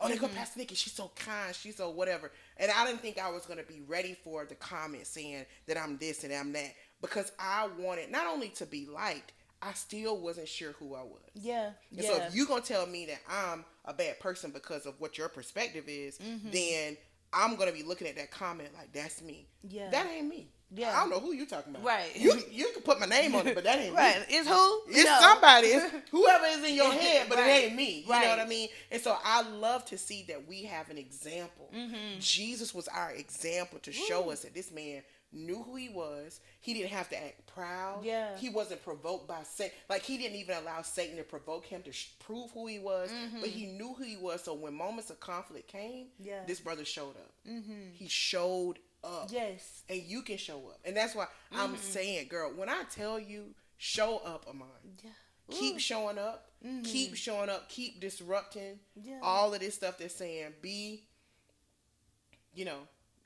Speaker 2: they go Pastor Nikki, she's so kind, she's so whatever. And I didn't think I was going to be ready for the comments saying that I'm this and I'm that, because I wanted not only to be liked, I still wasn't sure who I was.
Speaker 3: Yeah.
Speaker 2: And so if you're going to tell me that I'm a bad person because of what your perspective is, then I'm going to be looking at that comment like, that's me.
Speaker 3: Yeah.
Speaker 2: That ain't me.
Speaker 3: Yeah.
Speaker 2: I don't know who you talking about.
Speaker 3: Right.
Speaker 2: You can put my name on it, but that ain't me.
Speaker 3: It's who?
Speaker 2: It's somebody. It's whoever is in your head, but it ain't me. You
Speaker 3: Right.
Speaker 2: know what I mean? And so I love to see that we have an example. Jesus was our example to show us that this man knew who he was. He didn't have to act proud.
Speaker 3: Yeah.
Speaker 2: He wasn't provoked by Satan. Like, he didn't even allow Satan to provoke him to prove who he was. But he knew who he was. So when moments of conflict came, this brother showed up. He showed up.
Speaker 3: Yes.
Speaker 2: And you can show up. And that's why I'm saying, girl, when I tell you, show up, Amon.
Speaker 3: Yeah.
Speaker 2: Keep showing up. Keep showing up. Keep disrupting all of this stuff that's saying,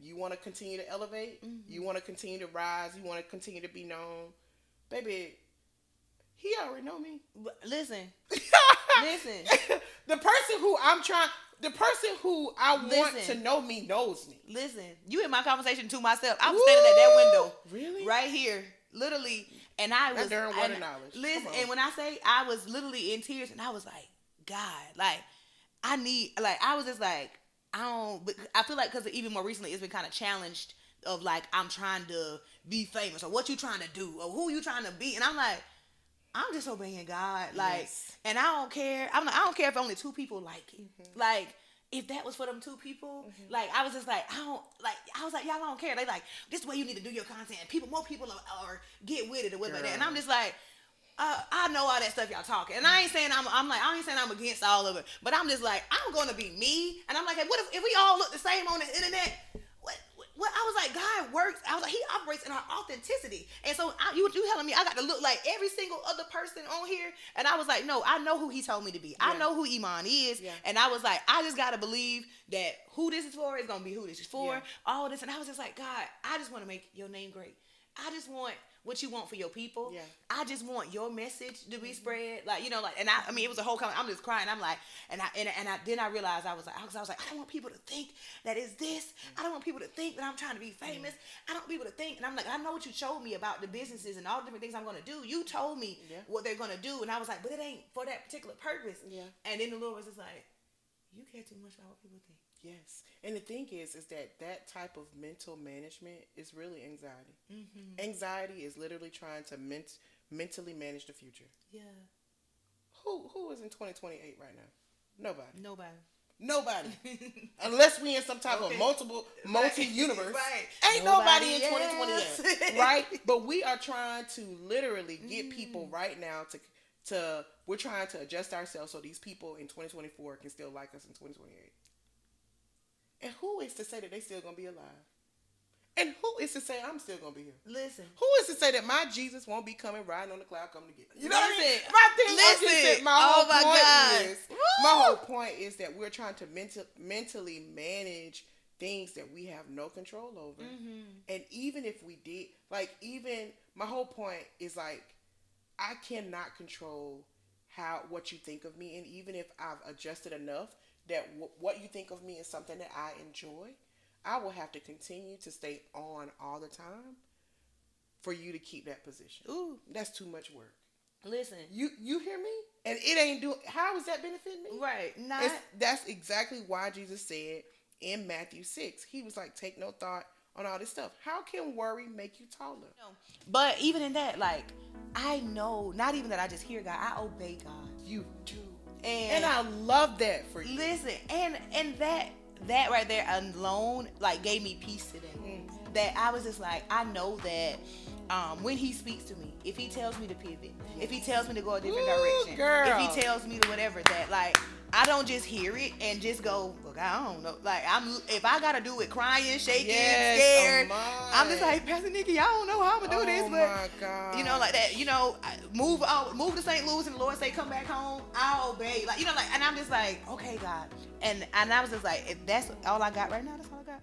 Speaker 2: you want to continue to elevate. You want to continue to rise. You want to continue to be known. Baby, he already know me.
Speaker 3: Listen.
Speaker 2: The person who I want to know me knows me.
Speaker 3: Listen, you in my conversation to myself. I was standing at that window.
Speaker 2: Really?
Speaker 3: Right here. Literally. And I was.
Speaker 2: That darn word of knowledge.
Speaker 3: Listen, and when I say I was literally in tears, and I was like, God, like, I was just like, I feel like because even more recently it's been kind of challenged of like, I'm trying to be famous, or what you trying to do, or who you trying to be. And I'm like, I'm just obeying God. Like, and I don't care. I don't care if only 2 people like it. Like, if that was for them 2 people, like, I was just like, I was like, y'all don't care. They like, this is the way you need to do your content. More people are get with it or whatever. And I'm just like, I know all that stuff y'all talking, and I ain't saying I ain't saying I'm against all of it, but I'm just like, I'm gonna be me, and I'm like, hey, what if we all look the same on the internet? What I was like, God works. I was like, he operates in our authenticity, and so you telling me I got to look like every single other person on here, and I was like, no, I know who he told me to be. I know who Iman is, and I was like, I just gotta believe that who this is for is gonna be who this is for. All this, and I was just like, God, I just want to make your name great. I just want what you want for your people. Yeah. I just want your message to be spread. Like, and I mean, it was a whole comment. I'm just crying. I'm like, then I realized I was like, I don't want people to think that it's this. I don't want people to think that I'm trying to be famous. I don't want people to think. And I'm like, I know what you showed me about the businesses and all the different things I'm going to do. You told me what they're going to do. And I was like, but it ain't for that particular purpose. Yeah. And then the Lord was just like, you care too much about what people think.
Speaker 2: Yes. And the thing is that type of mental management is really anxiety. Anxiety is literally trying to mentally manage the future. Yeah. Who is in 2028 right now? Nobody. Unless we in some type of multi-universe. Right. Ain't nobody in 2028. Right? But we are trying to literally get people right now to we're trying to adjust ourselves so these people in 2024 can still like us in 2028. And who is to say that they still gonna be alive? And who is to say I'm still gonna be here? Listen. Who is to say that my Jesus won't be coming riding on the cloud coming to get me? You know what I mean? My whole point is that we're trying to mentally manage things that we have no control over. And even if we did, my whole point is like, I cannot control what you think of me, and even if I've adjusted enough that what you think of me is something that I enjoy, I will have to continue to stay on all the time for you to keep that position.
Speaker 3: Ooh,
Speaker 2: that's too much work.
Speaker 3: Listen,
Speaker 2: you hear me? And it ain't doing. How is that benefiting me?
Speaker 3: Right.
Speaker 2: That's exactly why Jesus said in Matthew 6, he was like, take no thought on all this stuff. How can worry make you taller?
Speaker 3: But even in that, like, I know, not even that I just hear God, I obey God.
Speaker 2: You do.
Speaker 3: And
Speaker 2: I love that for you.
Speaker 3: Listen, and that right there alone, like, gave me peace today. Mm-hmm. That I was just like, I know that when he speaks to me, if he tells me to pivot, if he tells me to go a different direction,
Speaker 2: girl.
Speaker 3: if he tells me to whatever, that, like, I don't just hear it and just go, look, I don't know. Like, if I gotta do it crying, shaking, scared, I'm just like, Pastor Nikki, I don't know how I'm gonna do this, but
Speaker 2: my God.
Speaker 3: You know, like that, you know, move to St. Louis and the Lord say come back home, I'll obey. Like, you know, like, and I'm just like, okay, God. And I was just like, if that's all I got right now, that's all I got.